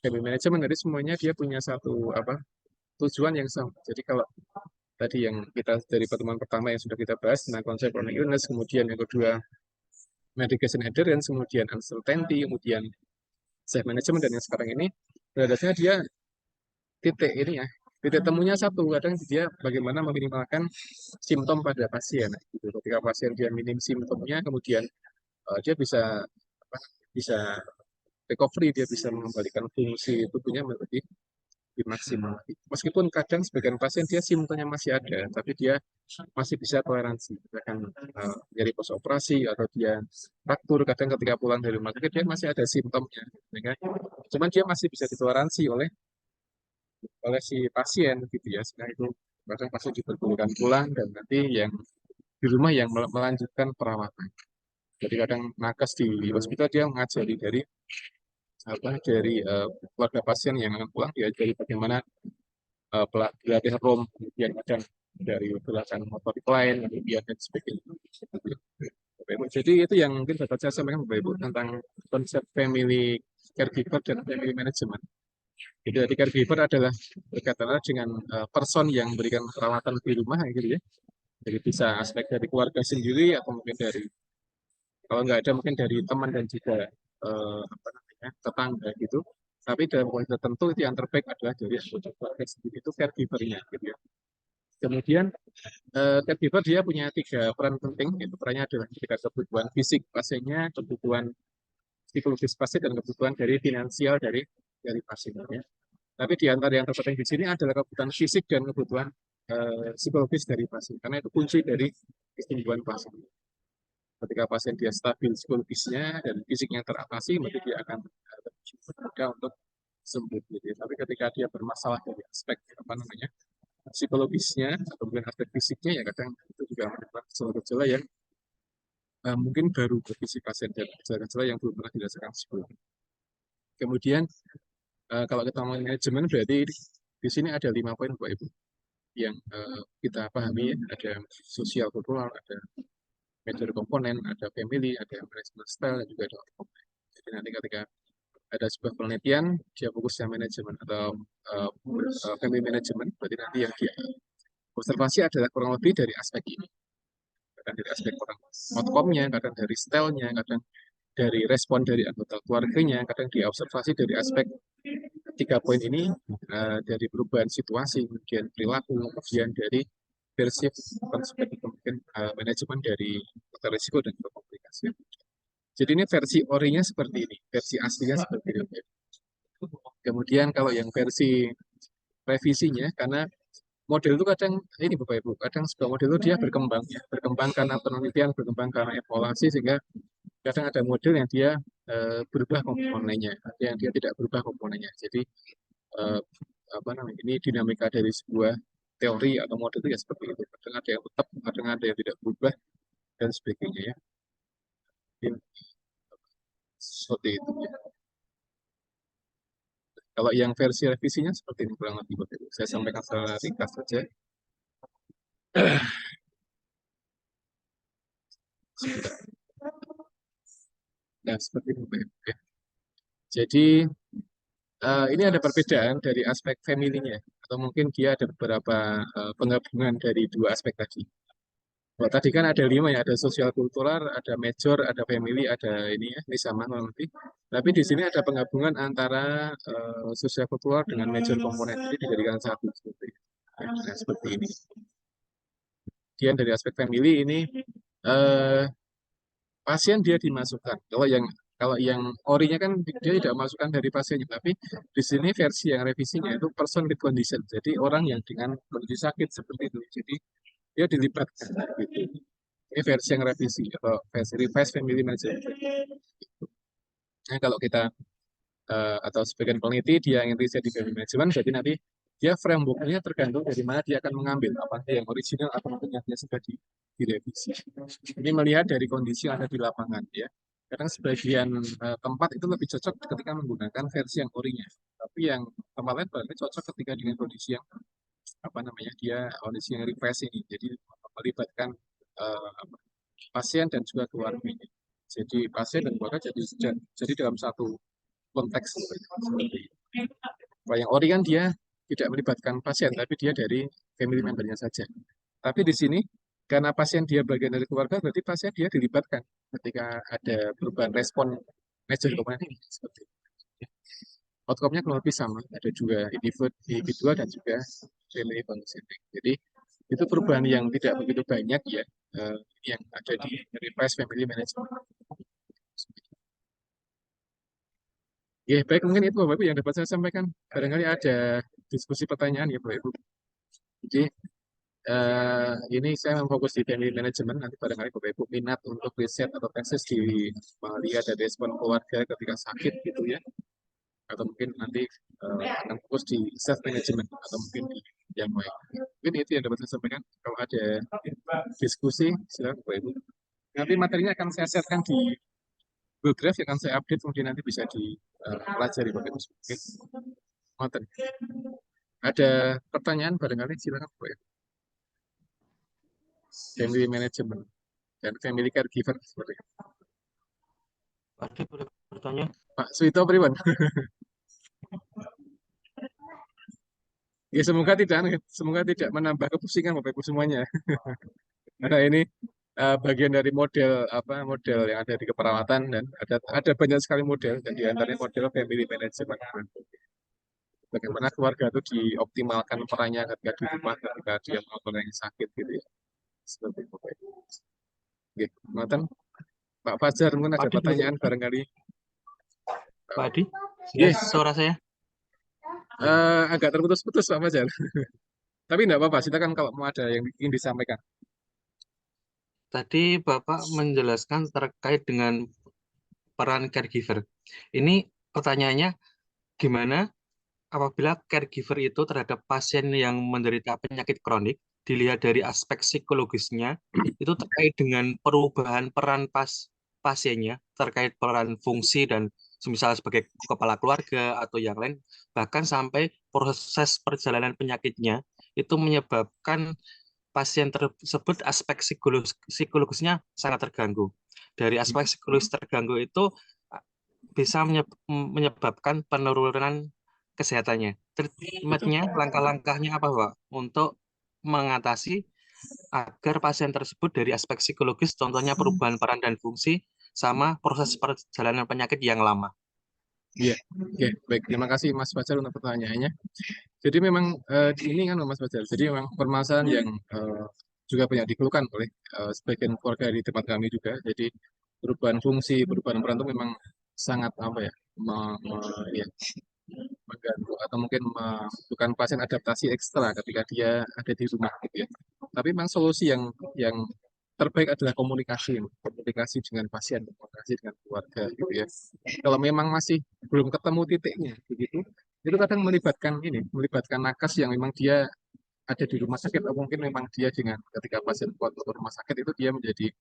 family management, dari semuanya dia punya satu apa tujuan yang sama. Jadi kalau tadi yang kita dari pertemuan pertama yang sudah kita bahas tentang konsep chronic illness, kemudian yang kedua medication adherence, kemudian uncertainty, kemudian self management dan yang sekarang ini beradanya dia titik ini ya, titik temunya satu. Kadang dia bagaimana meminimalkan simptom pada pasien gitu. Ketika pasien dia minim simptomnya, kemudian dia bisa recovery, dia bisa mengembalikan fungsi tubuhnya menjadi lebih maksimal. Meskipun kadang sebagian pasien dia simptomnya masih ada, tapi dia masih bisa toleransi. Misalkan nyeri pos operasi atau dia fraktur, kadang ketika pulang dari rumah sakit dia masih ada simptomnya. Ya, cuman dia masih bisa ditoleransi oleh si pasien gitu ya. Sehingga itu kadang pasien diperbolehkan pulang dan nanti yang di rumah yang melanjutkan perawatan. Jadi kadang nakes di hospital dia mengajari dari keluarga pasien yang akan pulang diajari bagaimana berlatih rom, kemudian kadang dari belasan motorik lain, kemudian dan sebagainya. Bapak Ibu. Jadi itu yang mungkin dapat saya sampaikan Bapak Ibu tentang konsep family caregiver dan family management. Jadi tadi caregiver adalah berkaitan dengan person yang memberikan perawatan di rumah gitu ya. Jadi bisa aspek dari keluarga sendiri atau mungkin dari kalau nggak ada mungkin dari teman dan juga apa namanya tetangga gitu. Tapi dalam kondisi tertentu itu yang terbaik adalah dari anggota keluarga sendiri itu caregivernya gitu ya. Kemudian caregiver dia punya tiga peran penting. Itu perannya adalah ketika kebutuhan fisik pasiennya, kebutuhan psikologis pasien dan kebutuhan dari finansial dari pasiennya. Tapi di antara yang terpenting di sini adalah kebutuhan fisik dan kebutuhan psikologis dari pasien. Karena itu kunci dari kesembuhan pasien. Ketika pasien dia stabil psikologisnya dan fisiknya teratasi, maka dia akan lebih mudah untuk sembuh. Gitu ya. Tapi ketika dia bermasalah dari aspek apa namanya psikologisnya atau mungkin aspek fisiknya, ya kadang itu juga menyebabkan gejala-gejala yang mungkin baru bagi si pasien dan gejala-gejala yang belum pernah dirasakan sebelumnya. Kemudian kalau kita mau manajemen berarti di sini ada 5 poin Bapak Ibu yang kita pahami ya. Ada sosial kultural, ada major komponen, ada family, ada management style, dan juga ada outcome. Jadi nanti ketika ada sebuah penelitian, dia fokusnya manajemen atau family management, berarti nanti yang dia observasi adalah kurang lebih dari aspek ini. Kadang dari aspek orang outcome-nya, kadang dari style-nya, kadang dari respon dari anggota keluarganya, kadang diobservasi dari aspek 3 poin ini dari perubahan situasi, kemudian perilaku, kemudian dari versi perspektif mungkin manajemen dari faktor risiko dan komunikasi. Jadi ini versi orinya seperti ini, versi aslinya seperti ini. Kemudian kalau yang versi revisinya, karena model itu kadang ini Bapak Ibu, kadang sebuah model itu dia berkembang ya, berkembang karena penelitian, berkembang karena evaluasi sehingga kadang ada model yang dia berubah komponennya, ada yang dia tidak berubah komponennya. Jadi eh, apa namanya ini dinamika dari sebuah teori atau model itu ya seperti itu. Kadang ada yang tetap, kadang ada yang tidak berubah dan sebagainya ya. Mungkin seperti itu ya. Kalau yang versi revisinya seperti ini kurang lebih Bapak Ibu. Saya sampaikan secara ringkas saja. Nah, seperti itu Bapak Ibu. Ya. Jadi ini ada perbedaan dari aspek family-nya atau mungkin dia ada beberapa penggabungan dari dua aspek tadi. Kalau tadi kan ada 5 ya, ada sosial kultural, ada major, ada family, ada ini ya, ini sama kurang lebih. Tapi di sini ada penggabungan antara sosial kultural dengan major komponen, jadi dijadikan satu seperti itu. Ya, nah, seperti ini. Kemudian dari aspek family ini eh, pasien dia dimasukkan. Kalau yang orinya kan dia tidak masukkan dari pasiennya, tapi di sini versi yang revisinya itu person with condition. Jadi orang yang dengan kondisi sakit seperti itu. Jadi dia dilibatkan gitu. Ini versi yang revisi atau versi revised family management. Nah, kalau kita atau sebagian peneliti dia yang riset di family management, jadi nanti dia frameworknya tergantung dari mana dia akan mengambil, apakah yang original atau mungkin yang sudah direvisi. Ini melihat dari kondisi yang ada di lapangan ya. Kadang sebagian tempat itu lebih cocok ketika menggunakan versi yang orinya. Tapi yang tempat lain berarti cocok ketika dengan kondisi yang apa namanya dia kondisi yang reverse ini. Jadi melibatkan pasien dan juga keluarganya. Jadi pasien dan keluarga jadi dalam satu konteks seperti itu. Kalau yang ori kan dia tidak melibatkan pasien, tapi dia dari family membernya saja. Tapi di sini karena pasien dia bagian dari keluarga, berarti pasien dia dilibatkan ketika ada perubahan respon major komponen ini. Seperti itu. Outcome-nya kurang lebih sama, ada juga individual dan juga family consenting. Jadi itu perubahan yang tidak begitu banyak ya, yang ada di revised family management. Ya, baik mungkin itu Bapak Ibu yang dapat saya sampaikan. Barangkali ada diskusi pertanyaan ya Bapak Ibu. Jadi ini saya memfokus di family management. Nanti barangkali Bapak Ibu minat untuk riset atau tesis di melihat dari respon keluarga ketika sakit gitu ya. Atau mungkin nanti akan fokus di self management atau mungkin di yang lain. Mungkin itu yang dapat saya sampaikan. Kalau ada diskusi, silakan Bapak Ibu. Nanti materinya akan saya share di Google Drive yang akan saya update kemudian nanti bisa dipelajari Bapak Ibu. Oke, Ngoten. Ada pertanyaan barangkali silakan Bapak Ibu. Family management dan family caregiver seperti itu. Ada boleh bertanya? Pak Suito Priwan. Ya semoga tidak menambah kepusingan Bapak Ibu semuanya. Karena ini bagian dari model yang ada di keperawatan dan ada banyak sekali model dan di antaranya model family management. Bagaimana keluarga itu dioptimalkan perannya ketika di rumah ketika dia melakukan yang sakit gitu ya. Seperti itu Bapak Ibu. Oke, Ngoten. Pak Fajar mungkin Pak ada Adi boleh pertanyaan bertanya? barangkali. Pak Adi, Yes, suara saya. agak terputus-putus Pak Fajar. Tapi enggak apa-apa, silakan kalau mau ada yang ingin disampaikan. Tadi Bapak menjelaskan terkait dengan peran caregiver. Ini pertanyaannya, gimana apabila caregiver itu terhadap pasien yang menderita penyakit kronik, dilihat dari aspek psikologisnya, itu terkait dengan perubahan peran pasiennya, terkait peran fungsi dan misalnya sebagai kepala keluarga atau yang lain, bahkan sampai proses perjalanan penyakitnya, itu menyebabkan pasien tersebut aspek psikologisnya sangat terganggu. Dari aspek psikologis terganggu itu bisa menyebabkan penurunan kesehatannya. Betul. Treatmentnya, langkah-langkahnya apa, Pak? Untuk mengatasi agar pasien tersebut dari aspek psikologis, contohnya perubahan peran dan fungsi, sama proses perjalanan penyakit yang lama. Iya, oke, baik. Terima kasih Mas Fajar untuk pertanyaannya. Jadi memang ini kan Mas Fajar. Jadi memang permasalahan yang juga banyak dikeluhkan oleh sebagian keluarga di tempat kami juga. Jadi perubahan fungsi, perubahan peran itu memang sangat apa ya, ya, mengganggu atau mungkin membutuhkan pasien adaptasi ekstra ketika dia ada di rumah gitu ya. Tapi memang solusi yang terbaik adalah komunikasi dengan pasien, komunikasi dengan keluarga gitu ya. Kalau memang masih belum ketemu titiknya begitu, itu kadang melibatkan nakes yang memang dia ada di rumah sakit atau mungkin memang dia dengan ketika pasien kuat ke rumah sakit itu dia menjadi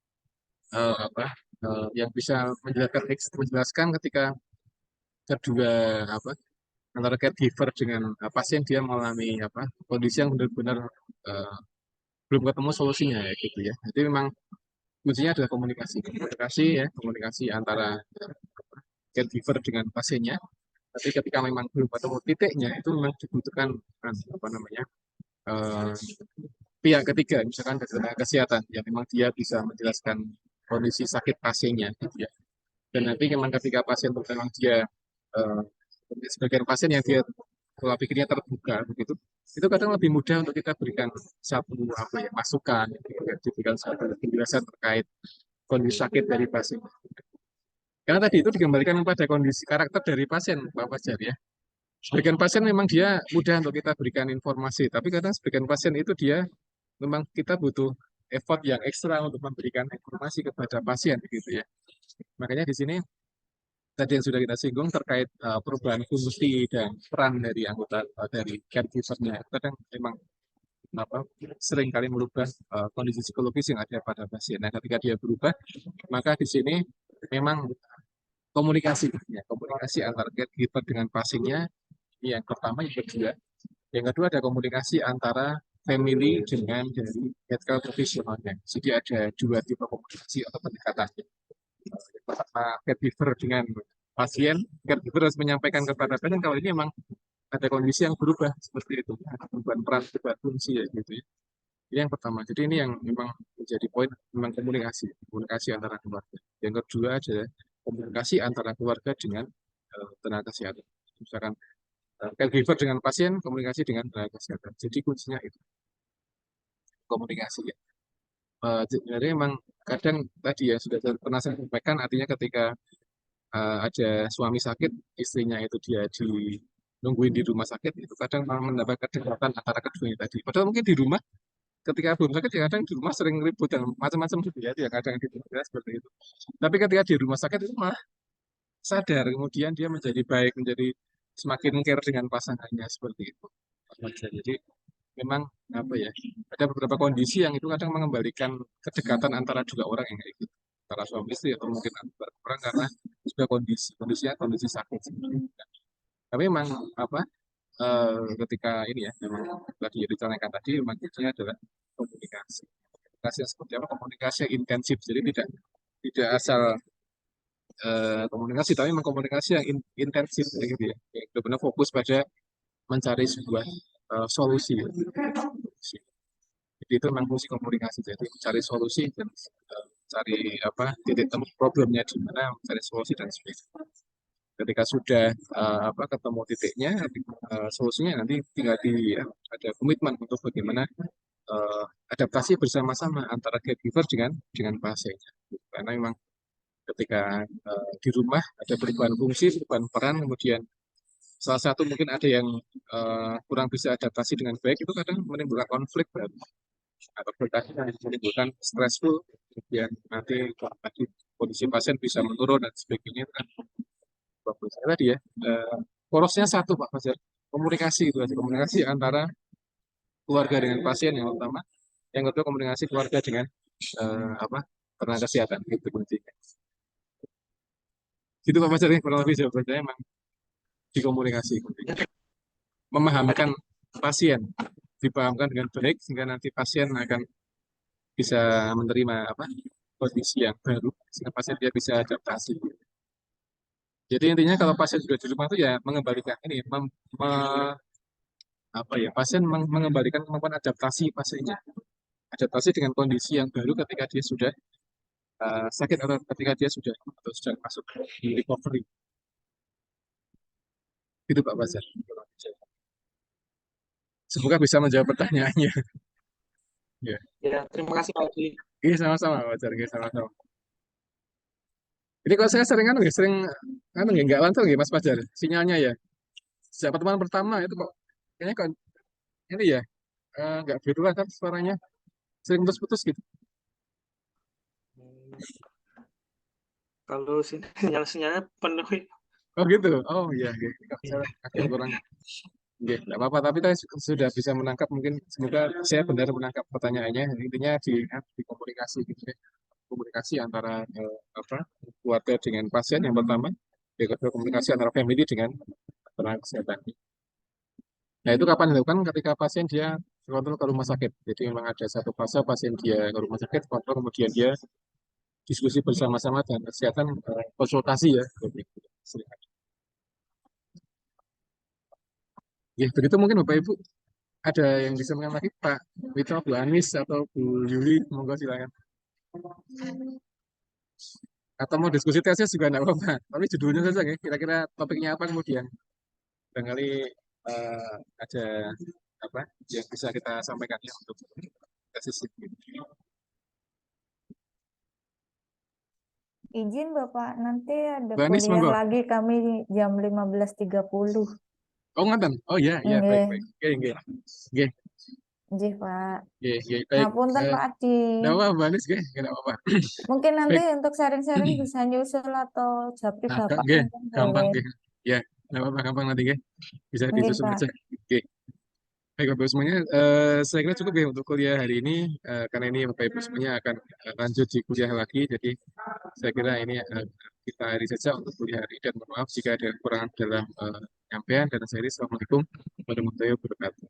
apa yang bisa menjelaskan ketika kedua apa antara caregiver dengan pasien dia mengalami kondisi yang benar-benar eh, belum ketemu solusinya ya gitu ya. Jadi memang kuncinya adalah komunikasi antara caregiver dengan pasiennya. Tapi ketika memang belum ketemu titiknya, itu memang dibutuhkan apa namanya pihak ketiga, misalkan dari tenaga kesehatan, yang memang dia bisa menjelaskan kondisi sakit pasiennya, gitu ya. Dan nanti memang ketika pasien memang dia eh, sebagian pasien yang dia pola pikirnya terbuka begitu, itu kadang lebih mudah untuk kita berikan satu apa ya masukan, gitu ya, diberikan satu penjelasan terkait kondisi sakit dari pasien. Karena tadi itu dikembalikan pada kondisi karakter dari pasien, Pak Fajar ya. Sebagian pasien memang dia mudah untuk kita berikan informasi, tapi kadang sebagian pasien itu dia memang kita butuh effort yang ekstra untuk memberikan informasi kepada pasien gitu ya. Makanya di sini tadi yang sudah kita singgung terkait perubahan fungsi dan peran dari anggota dari caregiver-nya. Kadang memang apa sering kali merubah kondisi psikologis yang ada pada pasien. Nah, ketika dia berubah, maka di sini memang komunikasi, ya, komunikasi antara caregiver dengan pasiennya ini yang pertama, yang kedua. Yang kedua ada komunikasi antara family dengan dari medical professionalnya. Jadi ada dua tipe komunikasi atau pendekatan. Pertama caregiver dengan pasien, caregiver harus menyampaikan kepada pasien kalau ini memang ada kondisi yang berubah seperti itu, ada perubahan peran, perubahan fungsi ya gitu ya. Ini yang pertama. Jadi ini yang memang menjadi poin memang komunikasi, komunikasi antara keluarga. Yang kedua adalah komunikasi antara keluarga dengan tenaga kesehatan. Misalkan caregiver dengan pasien, komunikasi dengan tenaga kesehatan. Jadi kuncinya itu komunikasi ya. Jadi memang kadang tadi ya sudah pernah saya sampaikan, artinya ketika ada suami sakit, istrinya itu dia nungguin di rumah sakit, itu kadang malah mendapat kedekatan antara keduanya tadi. Padahal mungkin di rumah, ketika belum sakit, ya kadang di rumah sering ribut dan macam-macam gitu ya, ya kadang gitu, ya, seperti itu. Tapi ketika di rumah sakit itu malah sadar, kemudian dia menjadi baik, menjadi semakin care dengan pasangannya seperti itu. Jadi memang apa ya, ada beberapa kondisi yang itu kadang mengembalikan kedekatan antara dua orang yang kayak gitu, antara suami istri atau mungkin antara orang karena sudah kondisinya kondisi sakit. Tapi memang apa ketika ini ya memang tadi dicanangkan tadi memang kuncinya adalah komunikasi. Komunikasi yang seperti apa? Komunikasi yang intensif. Jadi tidak tidak asal komunikasi, tapi memang komunikasi yang intensif gitu ya. Yang benar-benar fokus pada mencari sebuah solusi. Jadi itu memang fungsi komunikasi. Jadi mencari solusi dan cari apa titik temu problemnya di mana, mencari solusi dan sebagainya. Ketika sudah apa ketemu titiknya, solusinya nanti tinggal ada komitmen untuk bagaimana adaptasi bersama-sama antara caregiver dengan pasien. Karena memang ketika di rumah ada perubahan fungsi, perubahan peran, kemudian salah satu mungkin ada yang kurang bisa adaptasi dengan baik, itu kadang menimbulkan konflik baru atau berkaitan yang menimbulkan stressful, kemudian nanti lagi kondisi pasien bisa menurun dan sebagainya kan bagus. Tadi ya, porosnya satu Pak Fajar, komunikasi itu aja, komunikasi antara keluarga dengan pasien yang utama, yang kedua komunikasi keluarga dengan apa tenaga kesehatan itu kuncinya. Gitu Pak Fajar, ini kurang lebih jawabannya emang di komunikasi kuncinya. Memahamkan pasien, dipahamkan dengan baik sehingga nanti pasien akan bisa menerima apa kondisi yang baru sehingga pasien dia bisa adaptasi. Jadi intinya kalau pasien sudah di rumah itu ya mengembalikan ini apa ya pasien mengembalikan kemampuan adaptasi pasiennya, adaptasi dengan kondisi yang baru ketika dia sudah sakit atau ketika dia sudah atau sudah masuk di recovery. Itu Pak Fajar. Semoga bisa menjawab pertanyaannya. Ya, Ya, terima kasih Pak Adi. ini sama-sama Pak Fajar, ini sama-sama. Jadi kalau saya sering sering nggak lancar ya Mas Fajar sinyalnya ya. Sejak pertemuan pertama itu kok kayaknya kok ini ya nggak berubah kan suaranya sering putus-putus gitu. Hmm, Kalau sinyal-sinyalnya penuh. Oh gitu. Oh iya, iya. Saya agak kurang. Iya, nggak apa-apa. Tapi saya sudah bisa menangkap mungkin semoga saya benar menangkap pertanyaannya. Intinya di komunikasi gitu ya. Komunikasi antara apa keluarga dengan pasien yang pertama, yang kedua komunikasi antara family dengan tenaga kesehatan. Nah, itu kapan dilakukan ketika pasien dia kontrol ke rumah sakit. Jadi memang ada satu fase pasien dia ke rumah sakit, kontrol, kemudian dia diskusi bersama-sama dan kesehatan konsultasi ya. Jadi, sering ada. Ya, begitu mungkin Bapak Ibu. ada yang disampaikan lagi Pak Wito, Bu Anis atau Bu Yuli, monggo silakan. Atau mau diskusi tesis juga enggak apa-apa. Tapi judulnya saja ya, kira-kira topiknya apa kemudian. Barangkali eh, ada apa yang bisa kita sampaikan ya untuk tesis ini. Izin Bapak, nanti ada Bu Anis, kuliah monggo. lagi kami jam 15.30. Oh, ngoten. Oh iya, iya, baik, Nggih, baik. Oke, oke. Oke, nggih Pak. oke, oke, baik. Ngapunten Pak Adi. Enggak apa-apa, Bu Anis, oke, enggak apa-apa. Mungkin nanti Baik. untuk sharing-sharing bisa nyusul atau japri Nah, Bapak oke, mungkin gampang, boleh. oke. Ya, enggak apa-apa, gampang nanti, oke. Bisa Nggih disusun Pak. aja. Oke. Baik, Bapak Ibu semuanya, saya kira cukup ya untuk kuliah hari ini, karena ini Bapak Ibu semuanya akan lanjut di kuliah lagi, jadi saya kira ini kita hari saja untuk kuliah hari, dan mohon maaf jika ada kekurangan dalam penyampaian, dan saya kira Assalamualaikum warahmatullahi wabarakatuh.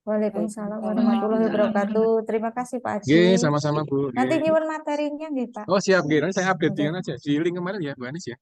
Waalaikumsalam warahmatullahi wabarakatuh. Terima kasih Pak Oke, Adi. sama-sama Bu. Nanti Oke. nyuwun materinya nggih Pak. Oh siap, oke. Nanti saya update Nggih. aja di link kemarin ya Bu Anis ya.